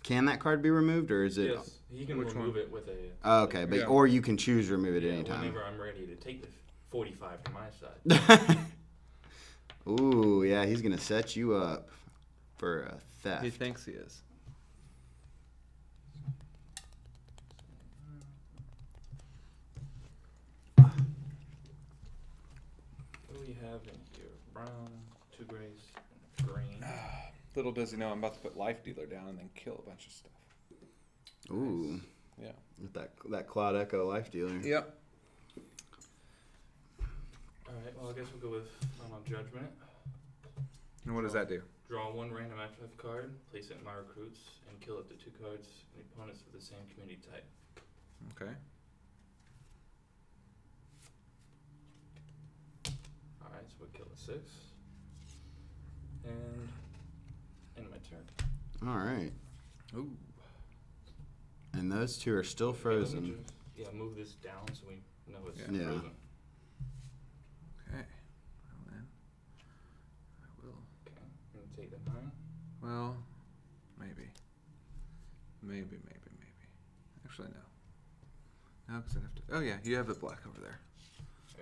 [SPEAKER 1] Can that card be removed, or is it?
[SPEAKER 3] Yes, he can
[SPEAKER 2] Which
[SPEAKER 3] remove
[SPEAKER 2] one?
[SPEAKER 3] it with a.
[SPEAKER 1] Oh, okay, but or you can choose to remove it
[SPEAKER 3] Yeah,
[SPEAKER 1] anytime.
[SPEAKER 3] whenever I'm ready to take the 45 to my side.
[SPEAKER 1] Ooh, yeah, he's gonna set you up for a theft.
[SPEAKER 2] He thinks he is.
[SPEAKER 3] What do we have in here? Brown, 2 grays, and green.
[SPEAKER 2] Little does he know, I'm about to put Life Dealer down and then kill a bunch of stuff.
[SPEAKER 1] Ooh,
[SPEAKER 2] Yeah.
[SPEAKER 1] with that Cloudecho Life Dealer.
[SPEAKER 2] Yep.
[SPEAKER 3] Alright, well, I guess we'll go with Final Judgment.
[SPEAKER 2] And what does that do?
[SPEAKER 3] Draw 1 random active card, place it in my recruits, and kill up to 2 cards and opponents of the same community type.
[SPEAKER 2] Okay.
[SPEAKER 3] Alright, so we'll kill the 6. And end my turn.
[SPEAKER 1] All right,
[SPEAKER 2] Ooh.
[SPEAKER 1] and those 2 are still
[SPEAKER 3] Okay, let me
[SPEAKER 1] frozen.
[SPEAKER 3] just, move this down so we know it's
[SPEAKER 2] Yeah.
[SPEAKER 1] Yeah.
[SPEAKER 3] frozen.
[SPEAKER 2] Okay. Well then, I will.
[SPEAKER 3] Okay, I'm going to take the 9.
[SPEAKER 2] Well, maybe. Maybe. Actually, no. No, because I'd have to. Oh, yeah, you have the black over there.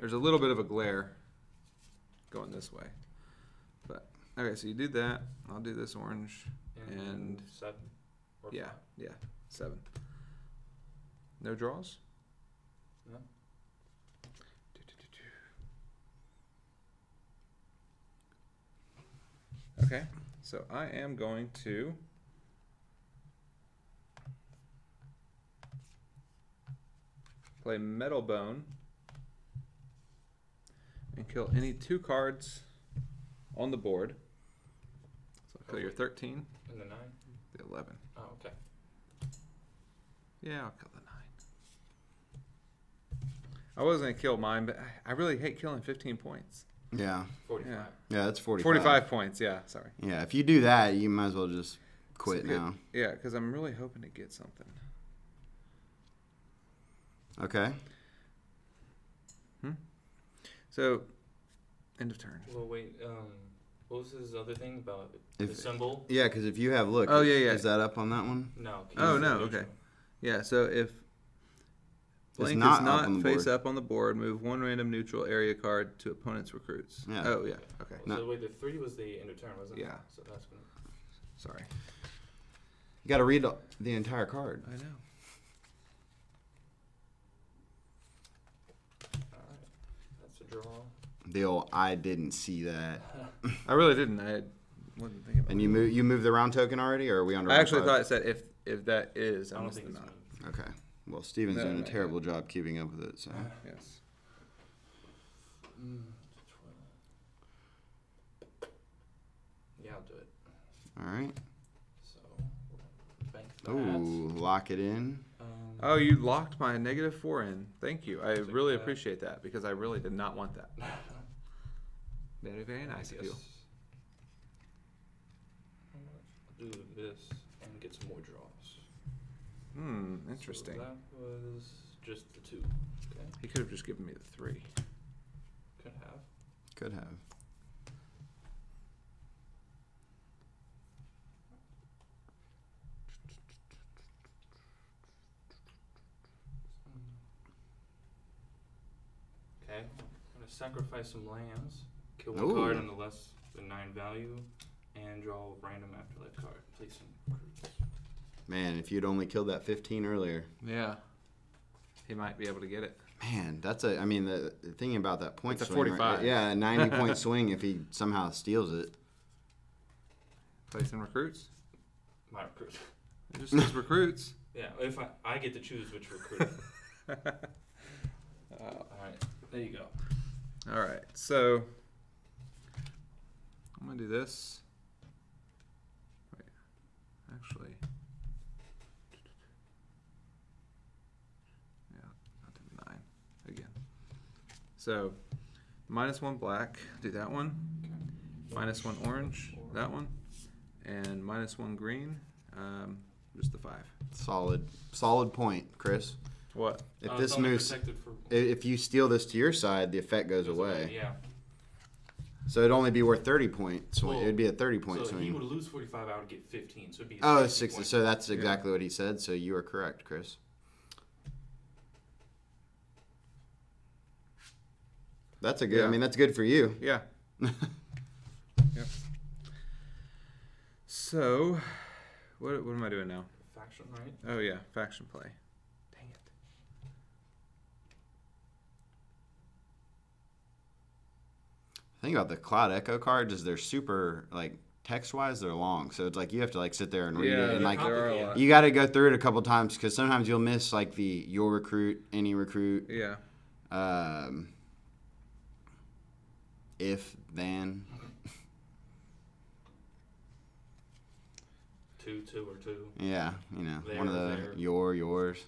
[SPEAKER 2] There's a little bit of a glare going this way. But, okay, so you do that. I'll do this orange. And
[SPEAKER 3] 7 or 5.
[SPEAKER 2] Yeah, 7. No draws?
[SPEAKER 3] No?
[SPEAKER 2] Okay, so I am going to play Metal Bone, and kill any 2 cards on the board. So I'll kill your 13.
[SPEAKER 3] And the 9?
[SPEAKER 2] The 11.
[SPEAKER 3] Oh, okay.
[SPEAKER 2] Yeah, I'll kill the 9. I was going to kill mine, but I really hate killing 15 points.
[SPEAKER 1] Yeah.
[SPEAKER 3] 45.
[SPEAKER 1] Yeah, that's 45.
[SPEAKER 2] 45 points, yeah, sorry.
[SPEAKER 1] Yeah, if you do that, you might as well just quit now.
[SPEAKER 2] Yeah, because I'm really hoping to get something.
[SPEAKER 1] Okay.
[SPEAKER 2] So, end of turn.
[SPEAKER 3] Well, wait. What was his other thing about the symbol?
[SPEAKER 1] Yeah, because if you have, look.
[SPEAKER 2] Oh, yeah.
[SPEAKER 1] Is that up on that one?
[SPEAKER 3] No.
[SPEAKER 2] Oh, no, okay. Yeah, so if blank
[SPEAKER 1] not
[SPEAKER 2] is not
[SPEAKER 1] up on the
[SPEAKER 2] face
[SPEAKER 1] board.
[SPEAKER 2] up on the board, move 1 random neutral area card to opponent's recruits.
[SPEAKER 1] Yeah.
[SPEAKER 2] Oh, yeah, okay.
[SPEAKER 3] So wait, the 3 was the end of turn, wasn't it?
[SPEAKER 2] Yeah.
[SPEAKER 3] So that's gonna.
[SPEAKER 2] Sorry.
[SPEAKER 1] You got to read the entire card.
[SPEAKER 2] I know.
[SPEAKER 3] All right. That's a draw.
[SPEAKER 1] The old I didn't see that.
[SPEAKER 2] I really didn't. I wasn't thinking about
[SPEAKER 1] And
[SPEAKER 2] it.
[SPEAKER 1] you moved the round token already, or are we on
[SPEAKER 2] I
[SPEAKER 1] round
[SPEAKER 2] actually
[SPEAKER 1] 5?
[SPEAKER 2] thought it said if that is,
[SPEAKER 3] I
[SPEAKER 2] I
[SPEAKER 3] don't
[SPEAKER 2] missed
[SPEAKER 3] think
[SPEAKER 2] the
[SPEAKER 3] it's
[SPEAKER 2] 9.
[SPEAKER 3] moved.
[SPEAKER 1] Okay. Well, Steven's
[SPEAKER 2] No,
[SPEAKER 1] doing a
[SPEAKER 2] not
[SPEAKER 1] terrible job keeping up with it. So.
[SPEAKER 2] Yes.
[SPEAKER 3] Yeah, I'll do it.
[SPEAKER 1] All right.
[SPEAKER 3] So, bank that.
[SPEAKER 1] Ooh, lock it in.
[SPEAKER 2] Oh, you locked my -4 in. Thank you. I
[SPEAKER 3] Take
[SPEAKER 2] really
[SPEAKER 3] that.
[SPEAKER 2] appreciate that because I really did not want that. Very, very nice of you.
[SPEAKER 3] I'll do this and get some more draws.
[SPEAKER 2] Interesting.
[SPEAKER 3] So that was just the 2. Okay.
[SPEAKER 2] He could have just given me the 3.
[SPEAKER 3] Could have.
[SPEAKER 1] Could have.
[SPEAKER 3] Okay. I'm gonna sacrifice some lands, kill 1
[SPEAKER 1] Ooh.
[SPEAKER 3] card on the less than 9 value, and draw a random afterlife card. Play some recruits.
[SPEAKER 1] Man, if you'd only killed that 15 earlier.
[SPEAKER 2] Yeah. He might be able to get it.
[SPEAKER 1] Man, that's a. I mean, the thing about that point
[SPEAKER 2] It's a
[SPEAKER 1] swing,
[SPEAKER 2] 45.
[SPEAKER 1] Right? Yeah, a 90-point swing if he somehow steals it.
[SPEAKER 2] Play some recruits.
[SPEAKER 3] My recruit.
[SPEAKER 2] It just says recruits.
[SPEAKER 3] Yeah, if I get to choose which recruit. Alright, there you go.
[SPEAKER 2] All right, so I'm gonna do this. Wait, actually, yeah, I'll do 9 again. So -1 black, do that one.
[SPEAKER 3] Okay.
[SPEAKER 2] -1 orange, that one, and -1 green, just the 5.
[SPEAKER 1] Solid point, Chris.
[SPEAKER 2] What?
[SPEAKER 1] If
[SPEAKER 3] It's
[SPEAKER 1] this
[SPEAKER 3] only
[SPEAKER 1] moves,
[SPEAKER 3] protected for
[SPEAKER 1] if you steal this to your side, the effect goes away.
[SPEAKER 3] Yeah.
[SPEAKER 1] So it'd only be worth 30 points.
[SPEAKER 3] Well,
[SPEAKER 1] It'd be a 30-point
[SPEAKER 3] So he would
[SPEAKER 1] swing.
[SPEAKER 3] lose 45. I would get 15. So it'd be.
[SPEAKER 1] Oh,
[SPEAKER 3] 60
[SPEAKER 1] 60.
[SPEAKER 3] points.
[SPEAKER 1] So that's
[SPEAKER 2] Yeah.
[SPEAKER 1] exactly what he said. So you are correct, Chris. That's a good.
[SPEAKER 2] Yeah.
[SPEAKER 1] I mean, that's good for you.
[SPEAKER 2] Yeah. Yep. So, what am I doing now?
[SPEAKER 3] Faction, right?
[SPEAKER 2] Oh yeah, faction play. Dang it.
[SPEAKER 1] The thing about the Cloudecho cards is they're super like text-wise. They're long, so it's like you have to like sit there and read it, and like
[SPEAKER 2] there are a lot.
[SPEAKER 1] you got to go through it a couple times because sometimes you'll miss like the your recruit, any recruit,
[SPEAKER 2] Yeah.
[SPEAKER 1] if then.
[SPEAKER 3] 2, 2, or 2.
[SPEAKER 1] Yeah, you know,
[SPEAKER 3] There,
[SPEAKER 1] one of the
[SPEAKER 3] there.
[SPEAKER 1] yours.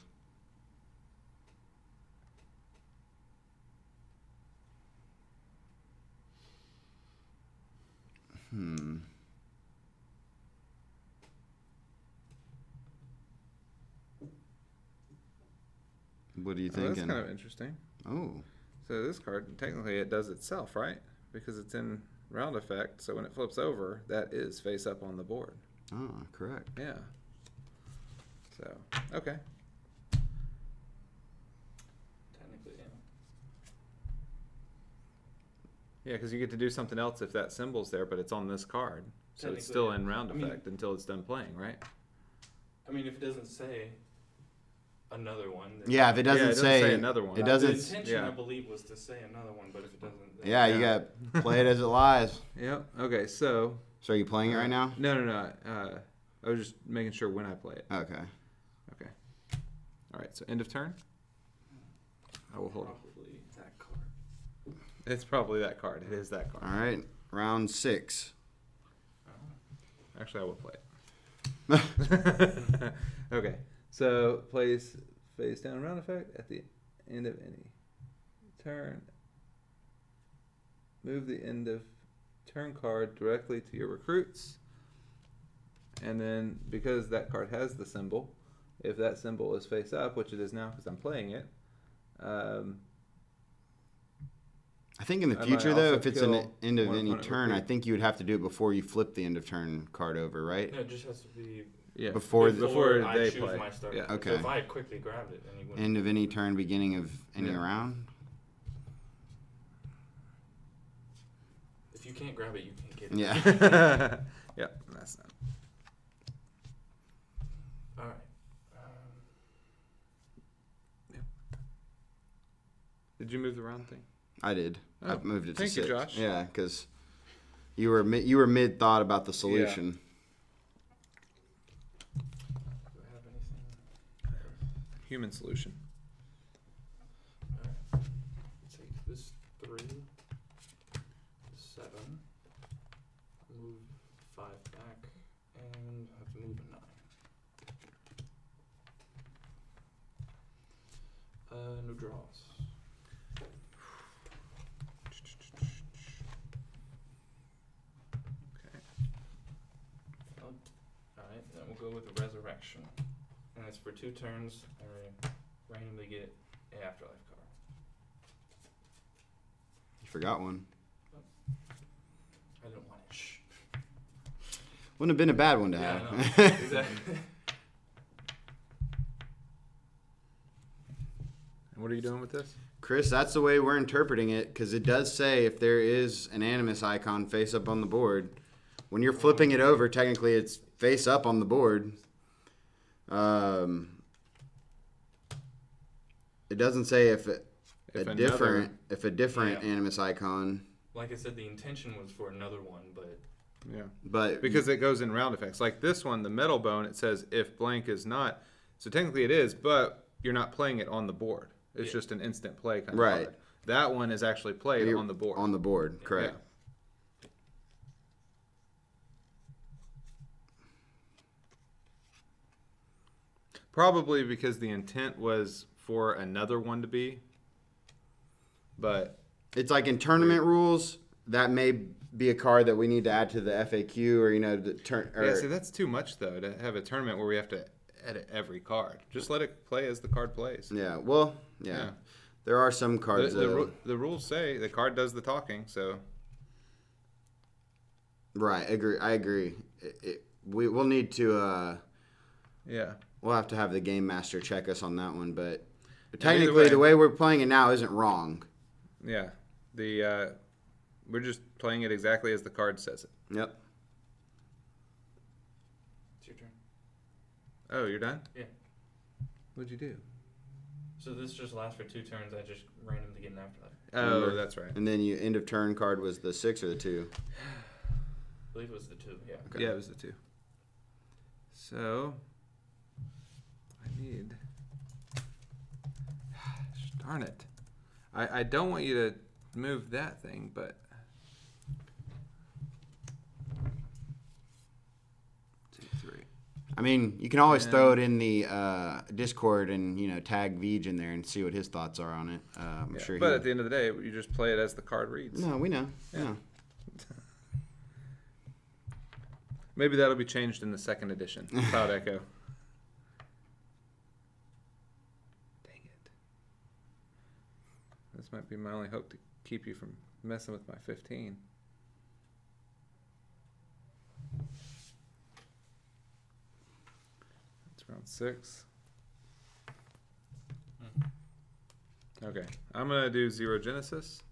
[SPEAKER 1] What are you
[SPEAKER 2] Oh, that's
[SPEAKER 1] thinking?
[SPEAKER 2] kind of interesting.
[SPEAKER 1] Oh,
[SPEAKER 2] So this card, technically, it does itself, right? Because it's in round effect. So when it flips over, that is face up on the board.
[SPEAKER 1] oh, correct.
[SPEAKER 2] Yeah. So okay.
[SPEAKER 3] Technically, yeah.
[SPEAKER 2] Yeah, because you get to do something else if that symbol's there, but it's on this card. So it's
[SPEAKER 3] Technically,
[SPEAKER 2] still
[SPEAKER 3] yeah.
[SPEAKER 2] in round
[SPEAKER 3] I mean-
[SPEAKER 2] effect until it's done playing, right?
[SPEAKER 3] I mean, if it doesn't say another one. Then
[SPEAKER 1] Yeah, if it doesn't,
[SPEAKER 2] doesn't
[SPEAKER 1] say,
[SPEAKER 2] say another one.
[SPEAKER 1] it
[SPEAKER 3] The
[SPEAKER 1] doesn't.
[SPEAKER 3] intention,
[SPEAKER 2] yeah.
[SPEAKER 3] I believe, was to say another one, but if it doesn't. Then
[SPEAKER 1] Yeah, you
[SPEAKER 2] Yeah.
[SPEAKER 1] got play it as it lies.
[SPEAKER 2] Yep. Okay, so.
[SPEAKER 1] So are you playing it right now?
[SPEAKER 2] No. I was just making sure when I play it.
[SPEAKER 1] Okay.
[SPEAKER 2] Okay. All right, so end of turn. I will hold it.
[SPEAKER 3] Probably that card.
[SPEAKER 2] It's probably that card. It is that card.
[SPEAKER 1] All right, round 6.
[SPEAKER 2] Actually, I will play it. Okay, so place face down round effect at the end of any turn. Move the end of turn card directly to your recruits. And then, because that card has the symbol, if that symbol is face up, which it is now because I'm playing it,
[SPEAKER 1] I think in the
[SPEAKER 2] I might
[SPEAKER 1] future, though,
[SPEAKER 2] also
[SPEAKER 1] if it's an
[SPEAKER 2] kill
[SPEAKER 1] end of
[SPEAKER 2] one
[SPEAKER 1] any
[SPEAKER 2] opponent
[SPEAKER 1] turn, I
[SPEAKER 2] recruit.
[SPEAKER 1] think you would have to do it before you flip the end of turn card over, right?
[SPEAKER 3] No, it just has to be
[SPEAKER 1] Before
[SPEAKER 3] I
[SPEAKER 2] they
[SPEAKER 3] choose
[SPEAKER 2] play.
[SPEAKER 3] my start.
[SPEAKER 2] Yeah.
[SPEAKER 1] Okay.
[SPEAKER 3] So if I had quickly grabbed it, then you wouldn't.
[SPEAKER 1] end of any turn, beginning of any
[SPEAKER 2] Yeah.
[SPEAKER 1] round.
[SPEAKER 3] If you can't grab it, you can't get it.
[SPEAKER 1] Yeah.
[SPEAKER 2] Yeah, that's not.
[SPEAKER 3] All right.
[SPEAKER 2] Did you move the round thing?
[SPEAKER 1] I did. I
[SPEAKER 2] Oh,
[SPEAKER 1] moved it to
[SPEAKER 2] thank
[SPEAKER 1] 6.
[SPEAKER 2] you, Josh.
[SPEAKER 1] Yeah, because you were mid thought about the solution.
[SPEAKER 3] Do I have anything?
[SPEAKER 2] Human solution.
[SPEAKER 3] All right. Take this 3, 7, move 5 back, and have to move a 9. No draws.
[SPEAKER 2] Okay.
[SPEAKER 3] Alright, then we'll go with the Resurrection. And it's for 2 turns, I randomly get an Afterlife card.
[SPEAKER 1] You forgot one.
[SPEAKER 3] I didn't want it. Shh.
[SPEAKER 1] Wouldn't have been a bad one to
[SPEAKER 3] Yeah,
[SPEAKER 1] have.
[SPEAKER 3] I know. Exactly.
[SPEAKER 2] And what are you doing with this?
[SPEAKER 1] Chris, that's the way we're interpreting it, because it does say if there is an Animus icon face up on the board, when you're flipping it over, technically it's face up on the board. It doesn't say if a different Animus icon.
[SPEAKER 3] Like I said, the intention was for another one, but
[SPEAKER 2] Yeah.
[SPEAKER 1] But
[SPEAKER 2] Because it goes in round effects. Like this one, the metal bone, it says if blank is not. So technically it is, but you're not playing it on the board. It's
[SPEAKER 3] Yeah.
[SPEAKER 2] just an instant play kind
[SPEAKER 1] Right.
[SPEAKER 2] of card. That one is actually played
[SPEAKER 1] you're
[SPEAKER 2] on the board.
[SPEAKER 1] On the board, correct.
[SPEAKER 2] Yeah. Probably because the intent was for another one to be. But
[SPEAKER 1] It's like in tournament rules, that may be a card that we need to add to the FAQ, or the turn.
[SPEAKER 2] yeah, see, that's too much though to have a tournament where we have to edit every card. Just let it play as the card plays.
[SPEAKER 1] Yeah, well, yeah. There are some cards
[SPEAKER 2] The rules say the card does the talking, so
[SPEAKER 1] right. I agree. We'll need to.
[SPEAKER 2] yeah.
[SPEAKER 1] We'll have to have the game master check us on that one, but
[SPEAKER 2] either
[SPEAKER 1] technically,
[SPEAKER 2] way-
[SPEAKER 1] the way we're playing it now isn't wrong.
[SPEAKER 2] Yeah. We're just playing it exactly as the card says it.
[SPEAKER 1] Yep.
[SPEAKER 3] it's your turn.
[SPEAKER 2] Oh, you're done?
[SPEAKER 3] Yeah.
[SPEAKER 2] What'd you do?
[SPEAKER 3] So this just lasts for 2 turns. I just randomly get an Afterlife.
[SPEAKER 2] Oh,
[SPEAKER 1] Remember?
[SPEAKER 2] that's right.
[SPEAKER 1] And then you end of turn card was the 6 or the 2.
[SPEAKER 3] I believe it was the 2, yeah.
[SPEAKER 1] Okay.
[SPEAKER 2] Yeah, it was the 2. So I need. Darn it! I don't want you to move that thing, but 2, 3.
[SPEAKER 1] I mean, you can always
[SPEAKER 2] Yeah.
[SPEAKER 1] throw it in the Discord and tag Vij in there and see what his thoughts are on it. I'm
[SPEAKER 2] Yeah.
[SPEAKER 1] sure.
[SPEAKER 2] But at the end of the day, you just play it as the card reads.
[SPEAKER 1] No, we know.
[SPEAKER 2] Yeah.
[SPEAKER 1] Yeah.
[SPEAKER 2] Maybe that'll be changed in the 2nd edition. Cloudecho. Dang it. This might be my only hope to keep you from messing with my 15. That's round 6. Okay, I'm going to do 0 Genesis.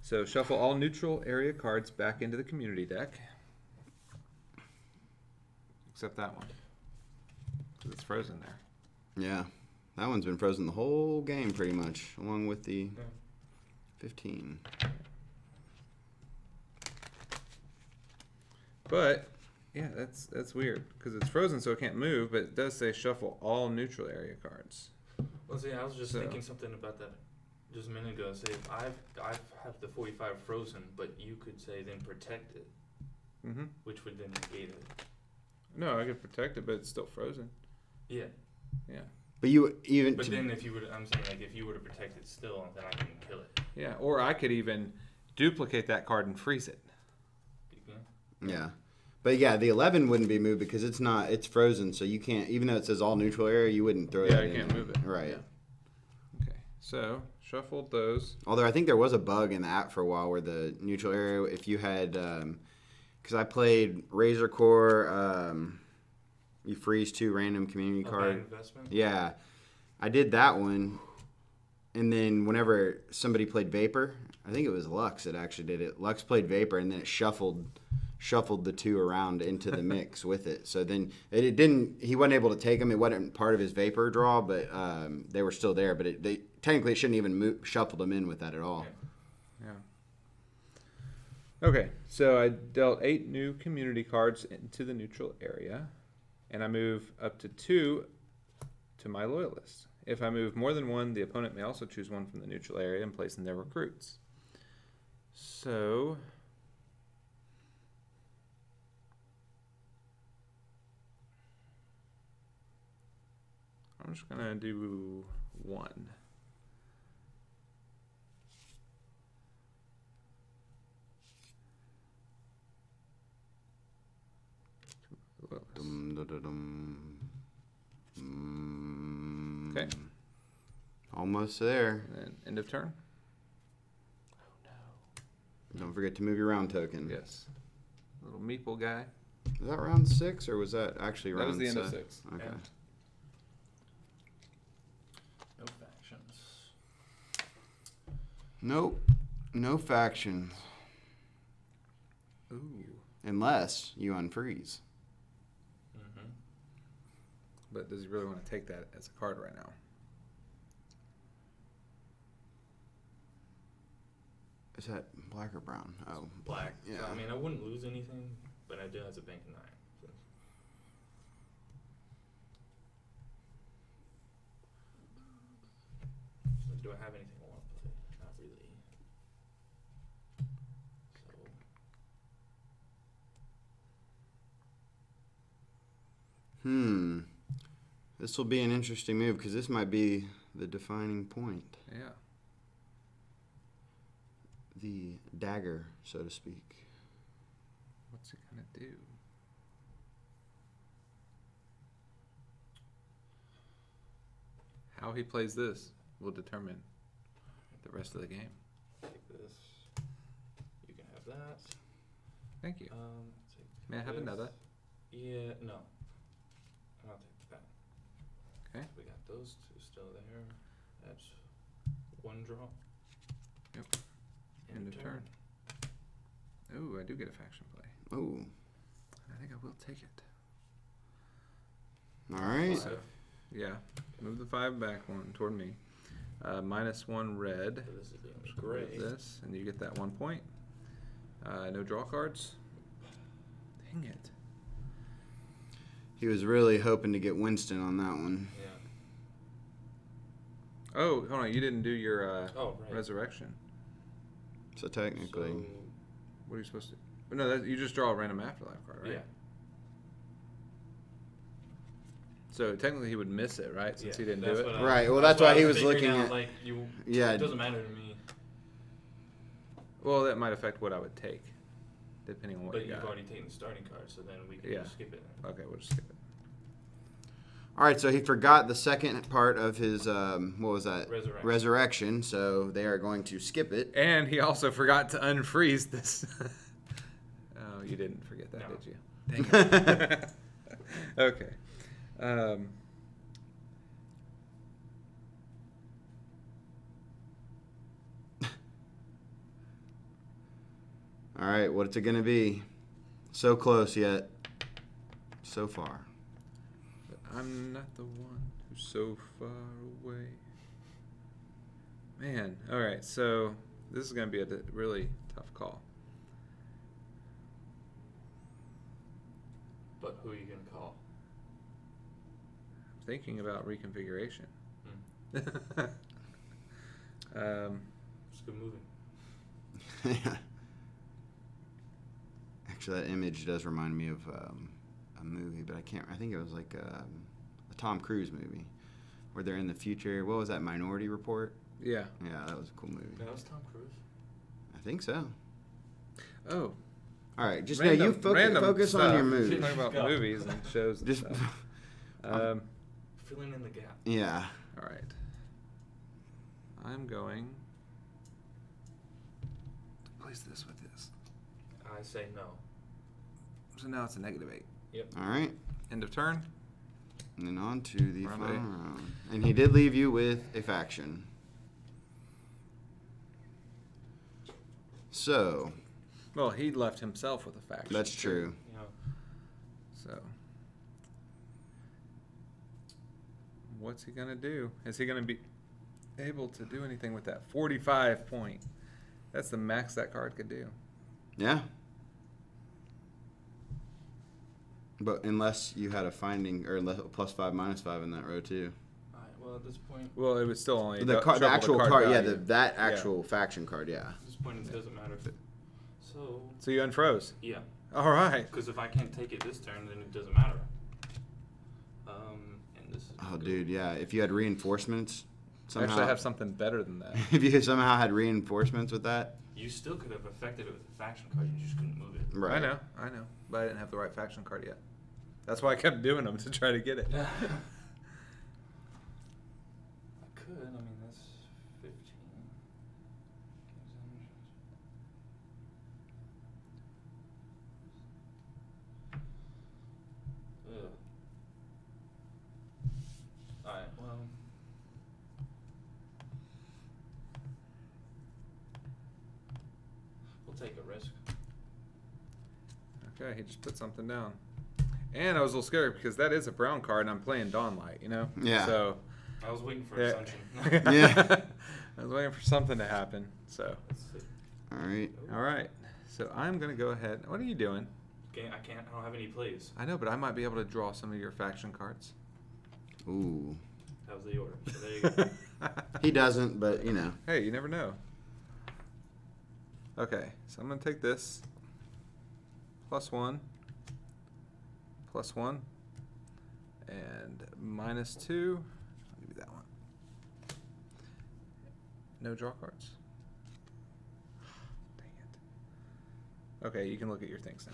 [SPEAKER 2] So shuffle all neutral area cards back into the community deck. Except that one. 'Cause it's frozen there.
[SPEAKER 1] Yeah. That one's been frozen the whole game pretty much, along with the
[SPEAKER 3] Yeah.
[SPEAKER 1] 15.
[SPEAKER 2] But, yeah, that's weird. Because it's frozen so it can't move, but it does say shuffle all neutral area cards.
[SPEAKER 3] Well, see, I was just
[SPEAKER 2] So-
[SPEAKER 3] thinking something about that just a minute ago. Say if I have the 45 frozen, but you could say then protect it,
[SPEAKER 2] Mm-hmm.
[SPEAKER 3] which would then negate it.
[SPEAKER 2] No, I could protect it, but it's still frozen.
[SPEAKER 3] Yeah.
[SPEAKER 2] Yeah.
[SPEAKER 1] But you even
[SPEAKER 3] But then if you were, I'm saying like if you were to protect it still, then I can kill it.
[SPEAKER 2] Yeah, or I could even duplicate that card and freeze it.
[SPEAKER 1] yeah. But yeah, the 11 wouldn't be moved because it's frozen, so you can't, even though it says all neutral area, you wouldn't throw
[SPEAKER 2] Yeah,
[SPEAKER 1] that
[SPEAKER 2] you
[SPEAKER 1] in.
[SPEAKER 2] can't move it.
[SPEAKER 1] Right.
[SPEAKER 2] Yeah. Okay, so shuffled those.
[SPEAKER 1] Although I think there was a bug in the app for a while where the neutral area, if you had, because I played Razor Core, you freeze 2 random community card.
[SPEAKER 3] Investment?
[SPEAKER 1] Yeah, I did that one, and then whenever somebody played Vapor, I think it was Lux that actually did it. Lux played Vapor, and then it shuffled the 2 around into the mix with it. So then it didn't. He wasn't able to take them. It wasn't part of his Vapor draw, but they were still there. But they technically shouldn't even shuffled them in with that at all.
[SPEAKER 2] Yeah. Okay, so I dealt 8 new community cards into the neutral area, and I move up to 2 to my loyalists. If I move more than 1, the opponent may also choose 1 from the neutral area and place in their recruits. So I'm just gonna do 1.
[SPEAKER 1] Dum, dum, dum, dum.
[SPEAKER 2] Okay.
[SPEAKER 1] Almost there.
[SPEAKER 2] And then end of turn.
[SPEAKER 1] Don't forget to move your round token.
[SPEAKER 2] Yes. Little meeple guy.
[SPEAKER 1] Was that round 6 or was that actually
[SPEAKER 2] That
[SPEAKER 1] round
[SPEAKER 2] was the end of
[SPEAKER 1] 7?
[SPEAKER 2] 6.
[SPEAKER 1] Okay.
[SPEAKER 3] Yeah. No factions.
[SPEAKER 1] Nope. No factions.
[SPEAKER 2] Ooh.
[SPEAKER 1] Unless you unfreeze.
[SPEAKER 3] Mm-hmm.
[SPEAKER 2] But does he really want to take that as a card right now?
[SPEAKER 1] Is that black or brown? Oh,
[SPEAKER 3] Black.
[SPEAKER 1] Yeah.
[SPEAKER 3] I mean, I wouldn't lose anything, but I do have a bank of 9. So. So do I have anything I want to play? Not really. So.
[SPEAKER 1] This will be an interesting move because this might be the defining point.
[SPEAKER 2] Yeah.
[SPEAKER 1] The dagger, so to speak.
[SPEAKER 2] What's he gonna do? How he plays this will determine the rest of the game.
[SPEAKER 3] Take this. You can have that.
[SPEAKER 2] Thank you.
[SPEAKER 3] Take
[SPEAKER 2] May I have
[SPEAKER 3] this.
[SPEAKER 2] another?
[SPEAKER 3] Yeah, no. I'll take that.
[SPEAKER 2] Okay.
[SPEAKER 3] We got those 2 still there. That's 1 draw.
[SPEAKER 2] Yep. End of turn. Ooh, I do get a faction play.
[SPEAKER 1] Oh,
[SPEAKER 2] I think I will take it.
[SPEAKER 1] all right.
[SPEAKER 2] So, yeah. Move the 5 back 1 toward me. -1 red.
[SPEAKER 3] So this is the only
[SPEAKER 2] Move
[SPEAKER 3] gray.
[SPEAKER 2] this, and you get that 1 point. No draw cards. Dang it.
[SPEAKER 1] He was really hoping to get Winston on that one.
[SPEAKER 3] Yeah.
[SPEAKER 2] Oh, hold on. You didn't do your
[SPEAKER 3] Oh, right.
[SPEAKER 2] resurrection.
[SPEAKER 1] So technically,
[SPEAKER 3] So,
[SPEAKER 2] What are you supposed to? No, you just draw a random afterlife card, right?
[SPEAKER 3] yeah.
[SPEAKER 2] So technically he would miss it, right? Since he didn't do
[SPEAKER 3] That's
[SPEAKER 2] it.
[SPEAKER 3] what
[SPEAKER 1] Right, well, that's why
[SPEAKER 3] I
[SPEAKER 1] he was
[SPEAKER 3] figuring
[SPEAKER 1] looking
[SPEAKER 3] out,
[SPEAKER 1] at-
[SPEAKER 3] like you.
[SPEAKER 1] yeah.
[SPEAKER 3] It doesn't matter to me.
[SPEAKER 2] Well, that might affect what I would take, depending on what
[SPEAKER 3] But
[SPEAKER 2] you
[SPEAKER 3] you've
[SPEAKER 2] got.
[SPEAKER 3] already taken the starting card, so then we can
[SPEAKER 2] Yeah.
[SPEAKER 3] just skip it.
[SPEAKER 2] Okay, we'll just skip it.
[SPEAKER 1] All right, so he forgot the second part of his what was that?
[SPEAKER 3] Resurrection.
[SPEAKER 1] Resurrection. So they are going to skip it.
[SPEAKER 2] And he also forgot to unfreeze this. Oh, you didn't forget that,
[SPEAKER 3] No.
[SPEAKER 2] did you? Dang it. Okay.
[SPEAKER 1] All right, what's it going to be? So close yet so far.
[SPEAKER 2] But I'm not the one who's so far away. Man, all right, so this is going to be a really tough call.
[SPEAKER 3] But who are you gonna call?
[SPEAKER 2] I'm thinking about reconfiguration.
[SPEAKER 3] It's good movie.
[SPEAKER 1] Yeah. Actually, that image does remind me of a movie, but I think it was like a Tom Cruise movie where they're in the future. What was that, Minority Report?
[SPEAKER 2] Yeah.
[SPEAKER 1] Yeah, that was a cool movie.
[SPEAKER 3] That was Tom Cruise.
[SPEAKER 1] I think so.
[SPEAKER 2] Oh.
[SPEAKER 1] All right, just
[SPEAKER 2] Random-
[SPEAKER 1] you focus on your
[SPEAKER 2] stuff.
[SPEAKER 1] movies.
[SPEAKER 2] Talking about
[SPEAKER 3] Go.
[SPEAKER 2] movies and shows and
[SPEAKER 1] Just
[SPEAKER 2] stuff.
[SPEAKER 3] Filling in the gap.
[SPEAKER 1] yeah.
[SPEAKER 2] All right. I'm going to place this with this.
[SPEAKER 3] I say no.
[SPEAKER 2] So now it's a -8.
[SPEAKER 3] Yep.
[SPEAKER 1] All right,
[SPEAKER 2] End of turn.
[SPEAKER 1] and then on to the
[SPEAKER 2] Round
[SPEAKER 1] final
[SPEAKER 2] eight.
[SPEAKER 1] round. And he did leave you with a faction. So
[SPEAKER 2] Well, he left himself with a faction.
[SPEAKER 1] that's true.
[SPEAKER 3] Yeah.
[SPEAKER 2] So, what's he gonna do? Is he gonna be able to do anything with that 45 point? That's the max that card could do.
[SPEAKER 1] Yeah. But unless you had a finding or +5 -5 in that row too.
[SPEAKER 3] Alright, well, at this point,
[SPEAKER 2] Well, it would still only
[SPEAKER 1] The
[SPEAKER 2] double
[SPEAKER 1] actual card, yeah,
[SPEAKER 2] value.
[SPEAKER 1] that actual faction card, yeah.
[SPEAKER 3] at this point, it doesn't matter. So,
[SPEAKER 2] So you unfroze.
[SPEAKER 3] yeah.
[SPEAKER 2] All right.
[SPEAKER 3] Because if I can't take it this turn, then it doesn't matter. And this is.
[SPEAKER 1] Oh,
[SPEAKER 3] good.
[SPEAKER 1] dude, yeah. If you had reinforcements somehow,
[SPEAKER 2] Actually, I have something better than that.
[SPEAKER 1] if you somehow had reinforcements with that,
[SPEAKER 3] You still could have affected it with the faction card, you just couldn't move it.
[SPEAKER 1] right?
[SPEAKER 2] I know, but I didn't have the right faction card yet. That's why I kept doing them to try to get it.
[SPEAKER 3] I could, I mean, that's 15. Ugh. Alright, well. We'll take a risk.
[SPEAKER 2] Okay, he just put something down. And I was a little scared because that is a brown card and I'm playing Dawnlight, you know?
[SPEAKER 1] Yeah.
[SPEAKER 2] So,
[SPEAKER 3] I was waiting for
[SPEAKER 2] yeah.
[SPEAKER 3] Ascension.
[SPEAKER 1] Yeah.
[SPEAKER 2] I was waiting for something to happen. So,
[SPEAKER 3] Let's see.
[SPEAKER 1] All right.
[SPEAKER 2] all right. So I'm going to go ahead. What are you doing?
[SPEAKER 3] I don't have any plays.
[SPEAKER 2] I know, but I might be able to draw some of your faction cards.
[SPEAKER 1] Ooh.
[SPEAKER 3] That was the order. So there you go.
[SPEAKER 1] He doesn't, but you know.
[SPEAKER 2] Hey, you never know. Okay, so I'm going to take this. +1. +1. And -2. I'll give you that one. No draw cards. Dang it. Okay, you can look at your things now.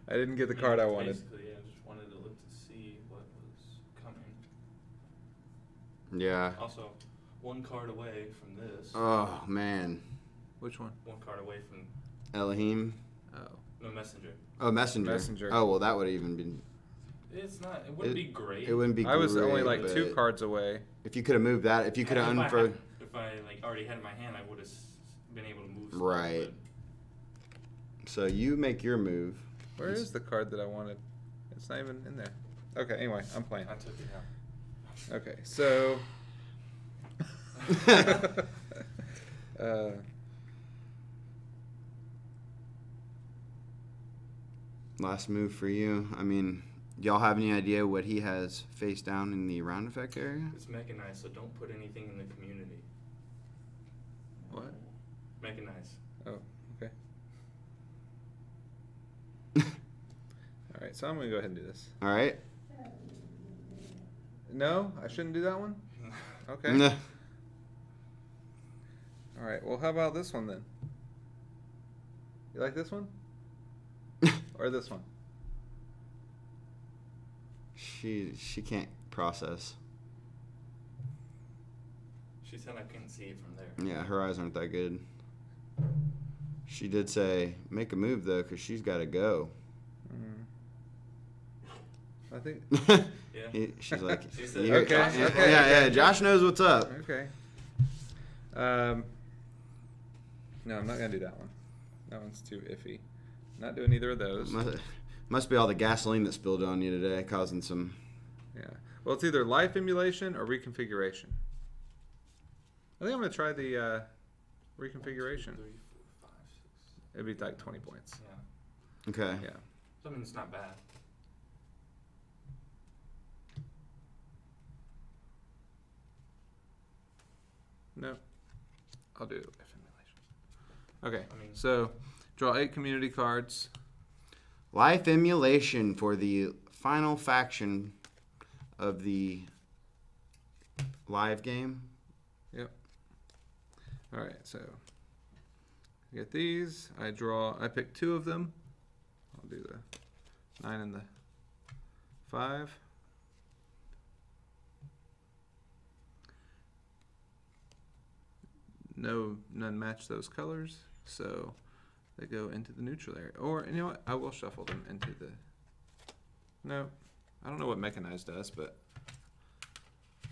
[SPEAKER 2] I didn't get the card I wanted.
[SPEAKER 3] Basically, yeah, I just wanted to look to see what was coming.
[SPEAKER 1] Yeah.
[SPEAKER 3] Also, one card away from this.
[SPEAKER 1] Oh man.
[SPEAKER 2] Which one?
[SPEAKER 3] One card away from
[SPEAKER 1] Elohim.
[SPEAKER 2] Oh.
[SPEAKER 3] no messenger.
[SPEAKER 1] Oh, messenger.
[SPEAKER 2] Messenger.
[SPEAKER 1] Oh well, that would have even been.
[SPEAKER 3] It's not. It wouldn't be great.
[SPEAKER 1] It wouldn't be.
[SPEAKER 2] I was only
[SPEAKER 1] great,
[SPEAKER 2] like 2
[SPEAKER 1] but
[SPEAKER 2] cards away.
[SPEAKER 1] If you could have moved that, if you could have
[SPEAKER 3] And
[SPEAKER 1] unfroze.
[SPEAKER 3] If I like already had it in my hand, I would have been able to move. Stuff,
[SPEAKER 1] Right. So you make your move.
[SPEAKER 2] Where is the card that I wanted? It's not even in there. Okay, anyway, I'm playing.
[SPEAKER 3] I took it out.
[SPEAKER 2] Okay, so.
[SPEAKER 1] Last move for you. I mean, y'all have any idea what he has face down in the round effect area?
[SPEAKER 3] It's mechanized, so don't put anything in the community.
[SPEAKER 2] What?
[SPEAKER 3] Mechanized.
[SPEAKER 2] Oh, okay. All right, so I'm going to go ahead and do this.
[SPEAKER 1] All right.
[SPEAKER 2] No, I shouldn't do that one? Okay.
[SPEAKER 1] Nah.
[SPEAKER 2] All right, well, how about this one then? You like this one? Or this one?
[SPEAKER 1] She can't process.
[SPEAKER 3] She said I couldn't see it from there.
[SPEAKER 1] Yeah, her eyes aren't that good. She did say make a move though, cause she's got to go.
[SPEAKER 2] I think.
[SPEAKER 3] Yeah.
[SPEAKER 1] She's like,
[SPEAKER 3] She said,
[SPEAKER 1] "You're-
[SPEAKER 2] Okay,
[SPEAKER 1] yeah,
[SPEAKER 2] okay,
[SPEAKER 1] yeah,
[SPEAKER 2] okay.
[SPEAKER 1] Josh knows what's up.
[SPEAKER 2] Okay. No, I'm not gonna do that one. That one's too iffy. Not doing either of those.
[SPEAKER 1] Must be all the gasoline that spilled on you today, causing some.
[SPEAKER 2] Yeah. Well, it's either life emulation or reconfiguration. I think I'm gonna try the reconfiguration.
[SPEAKER 3] 1, 2, 3, 4, 5, 6.
[SPEAKER 2] It'd be like 20 points.
[SPEAKER 3] Yeah.
[SPEAKER 1] Okay.
[SPEAKER 2] Yeah.
[SPEAKER 3] So, I mean, it's not bad.
[SPEAKER 2] No. I'll do Life Emulation. Okay,
[SPEAKER 3] I mean-
[SPEAKER 2] so draw 8 community cards.
[SPEAKER 1] Life Emulation for the final faction of the live game.
[SPEAKER 2] Yep. All right, so get these. I pick 2 of them. I'll do the 9 and the 5. None match those colors, so they go into the neutral area. Or, you know what? I will shuffle them into the... No, I don't know what Mechanized does, but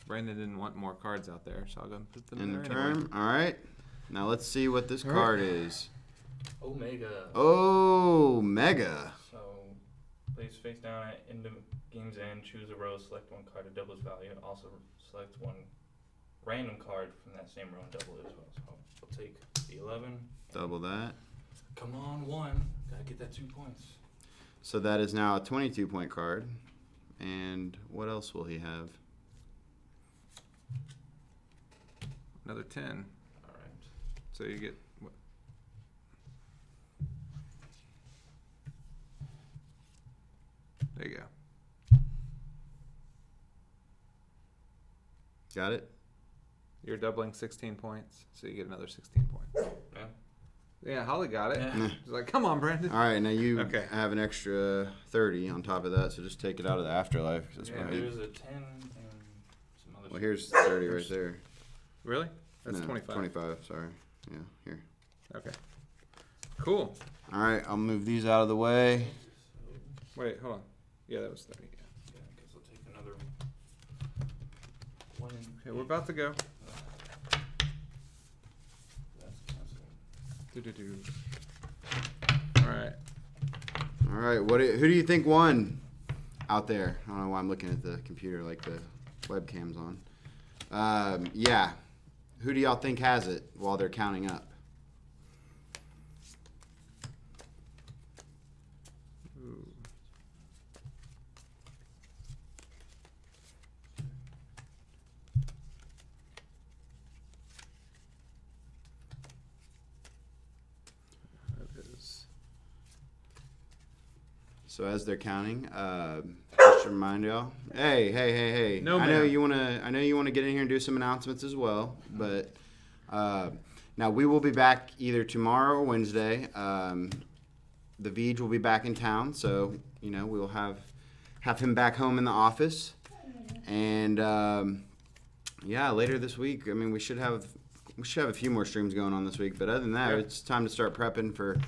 [SPEAKER 2] Brandon didn't want more cards out there, so I'll go and put them
[SPEAKER 1] In
[SPEAKER 2] there
[SPEAKER 1] the turn.
[SPEAKER 2] anyway.
[SPEAKER 1] All right. Now let's see what this
[SPEAKER 2] All
[SPEAKER 1] card
[SPEAKER 2] right.
[SPEAKER 1] is.
[SPEAKER 3] Omega.
[SPEAKER 1] Oh, Mega.
[SPEAKER 3] So, place face down at end of game's end, choose a row, select one card to double its value, and also select one random card from that same row and double it as well. So, we'll take the 11.
[SPEAKER 1] Double that.
[SPEAKER 3] Come on, 1. Gotta get that 2 points.
[SPEAKER 1] So that is now a 22-point card. And what else will he have?
[SPEAKER 2] Another 10.
[SPEAKER 3] Alright.
[SPEAKER 2] So you get... What? There you go.
[SPEAKER 1] Got it?
[SPEAKER 2] You're doubling 16 points, so you get another 16 points.
[SPEAKER 3] Yeah.
[SPEAKER 2] Yeah, Holly got it.
[SPEAKER 3] Yeah.
[SPEAKER 2] She's like, come on, Brandon.
[SPEAKER 1] All right, now you
[SPEAKER 2] Okay.
[SPEAKER 1] have an extra 30 on top of that, so just take it out of the afterlife. 'Cause that's
[SPEAKER 2] Yeah,
[SPEAKER 1] probably-
[SPEAKER 3] There's a 10 and some other
[SPEAKER 1] well, here's 30 right there.
[SPEAKER 2] Really? That's
[SPEAKER 1] No,
[SPEAKER 2] 25.
[SPEAKER 1] 25, sorry. Yeah, here.
[SPEAKER 2] Okay. Cool.
[SPEAKER 1] All right, I'll move these out of the way.
[SPEAKER 2] Wait, hold on. Yeah, that was 30. Yeah.
[SPEAKER 3] Yeah, I guess I'll take another 1 and
[SPEAKER 2] Okay, we're about to go.
[SPEAKER 3] That's canceled.
[SPEAKER 2] Do-do-do. All right.
[SPEAKER 1] All right, who do you think won out there? I don't know why I'm looking at the computer like the webcam's on. Yeah, who do y'all think has it while they're counting up?
[SPEAKER 2] Ooh. That is...
[SPEAKER 1] So as they're counting, just to remind y'all, hey.
[SPEAKER 2] No,
[SPEAKER 1] I know
[SPEAKER 2] ma'am.
[SPEAKER 1] you wanna get in here and do some announcements as well, but now we will be back either tomorrow or Wednesday. The Veej will be back in town, so we'll have him back home in the office, and yeah, later this week. I mean, we should have a few more streams going on this week, but other than that,
[SPEAKER 2] Yeah.
[SPEAKER 1] it's time to start prepping for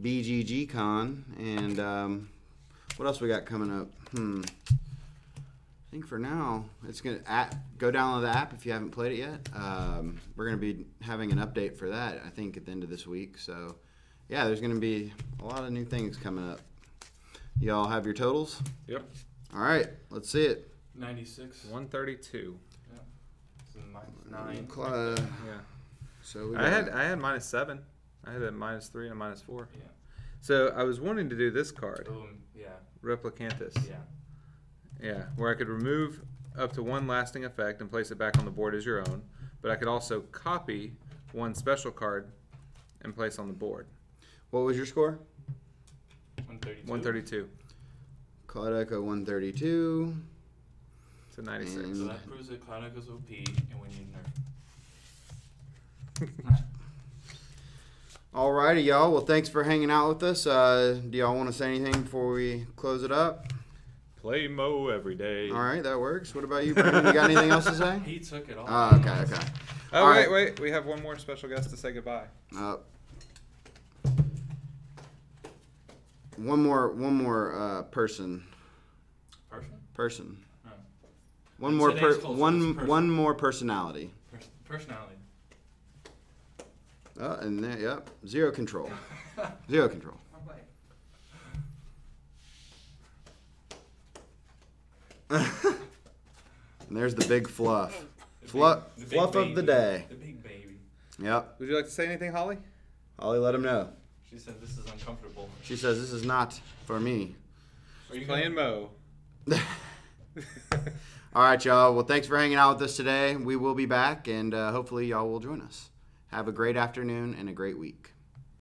[SPEAKER 1] BGG Con and. What else we got coming up? I think for now, it's gonna go download the app if you haven't played it yet. We're gonna be having an update for that, I think, at the end of this week. So, yeah, there's gonna be a lot of new things coming up. Y'all have your totals?
[SPEAKER 2] Yep.
[SPEAKER 1] All right, let's see it.
[SPEAKER 3] 96.
[SPEAKER 2] 132.
[SPEAKER 3] Yeah. So -9.
[SPEAKER 2] Yeah.
[SPEAKER 1] So we
[SPEAKER 2] I
[SPEAKER 1] got,
[SPEAKER 2] had -7. I had a -3 and a -4.
[SPEAKER 3] Yeah.
[SPEAKER 2] So I was wanting to do this card,
[SPEAKER 3] Yeah.
[SPEAKER 2] Replicantus.
[SPEAKER 3] Yeah.
[SPEAKER 2] Yeah, where I could remove up to 1 lasting effect and place it back on the board as your own, but I could also copy 1 special card and place on the board.
[SPEAKER 1] what was your score?
[SPEAKER 3] 132.
[SPEAKER 2] 132
[SPEAKER 1] Cloudecho 132.
[SPEAKER 2] to 96.
[SPEAKER 1] And-
[SPEAKER 3] So that proves that Cloudecho's OP and we need nerf.
[SPEAKER 1] Alrighty, y'all. Well, thanks for hanging out with us. Do y'all want to say anything before we close it up?
[SPEAKER 2] Play Mo every day.
[SPEAKER 1] All right, that works. What about you, Brandon? You got anything else to say?
[SPEAKER 3] He took it all.
[SPEAKER 1] Oh, okay.
[SPEAKER 2] Oh,
[SPEAKER 1] All
[SPEAKER 2] wait,
[SPEAKER 1] right.
[SPEAKER 2] wait. We have one more special guest to say goodbye.
[SPEAKER 1] One more person.
[SPEAKER 3] Person? Oh.
[SPEAKER 1] One
[SPEAKER 3] In
[SPEAKER 1] more
[SPEAKER 3] today's culture, it's person.
[SPEAKER 1] one more personality.
[SPEAKER 3] Personality.
[SPEAKER 1] And there, yep, zero control. Zero control. And there's the big fluff. Fluff of the day.
[SPEAKER 3] The big baby.
[SPEAKER 1] Yep.
[SPEAKER 2] Would you like to say anything, Holly?
[SPEAKER 1] Holly, let him know.
[SPEAKER 3] She said this is uncomfortable.
[SPEAKER 1] She says this is not for me.
[SPEAKER 3] Are you
[SPEAKER 2] Playing Mo.
[SPEAKER 1] All right, y'all. Well, thanks for hanging out with us today. We will be back, and hopefully y'all will join us. Have a great afternoon and a great week.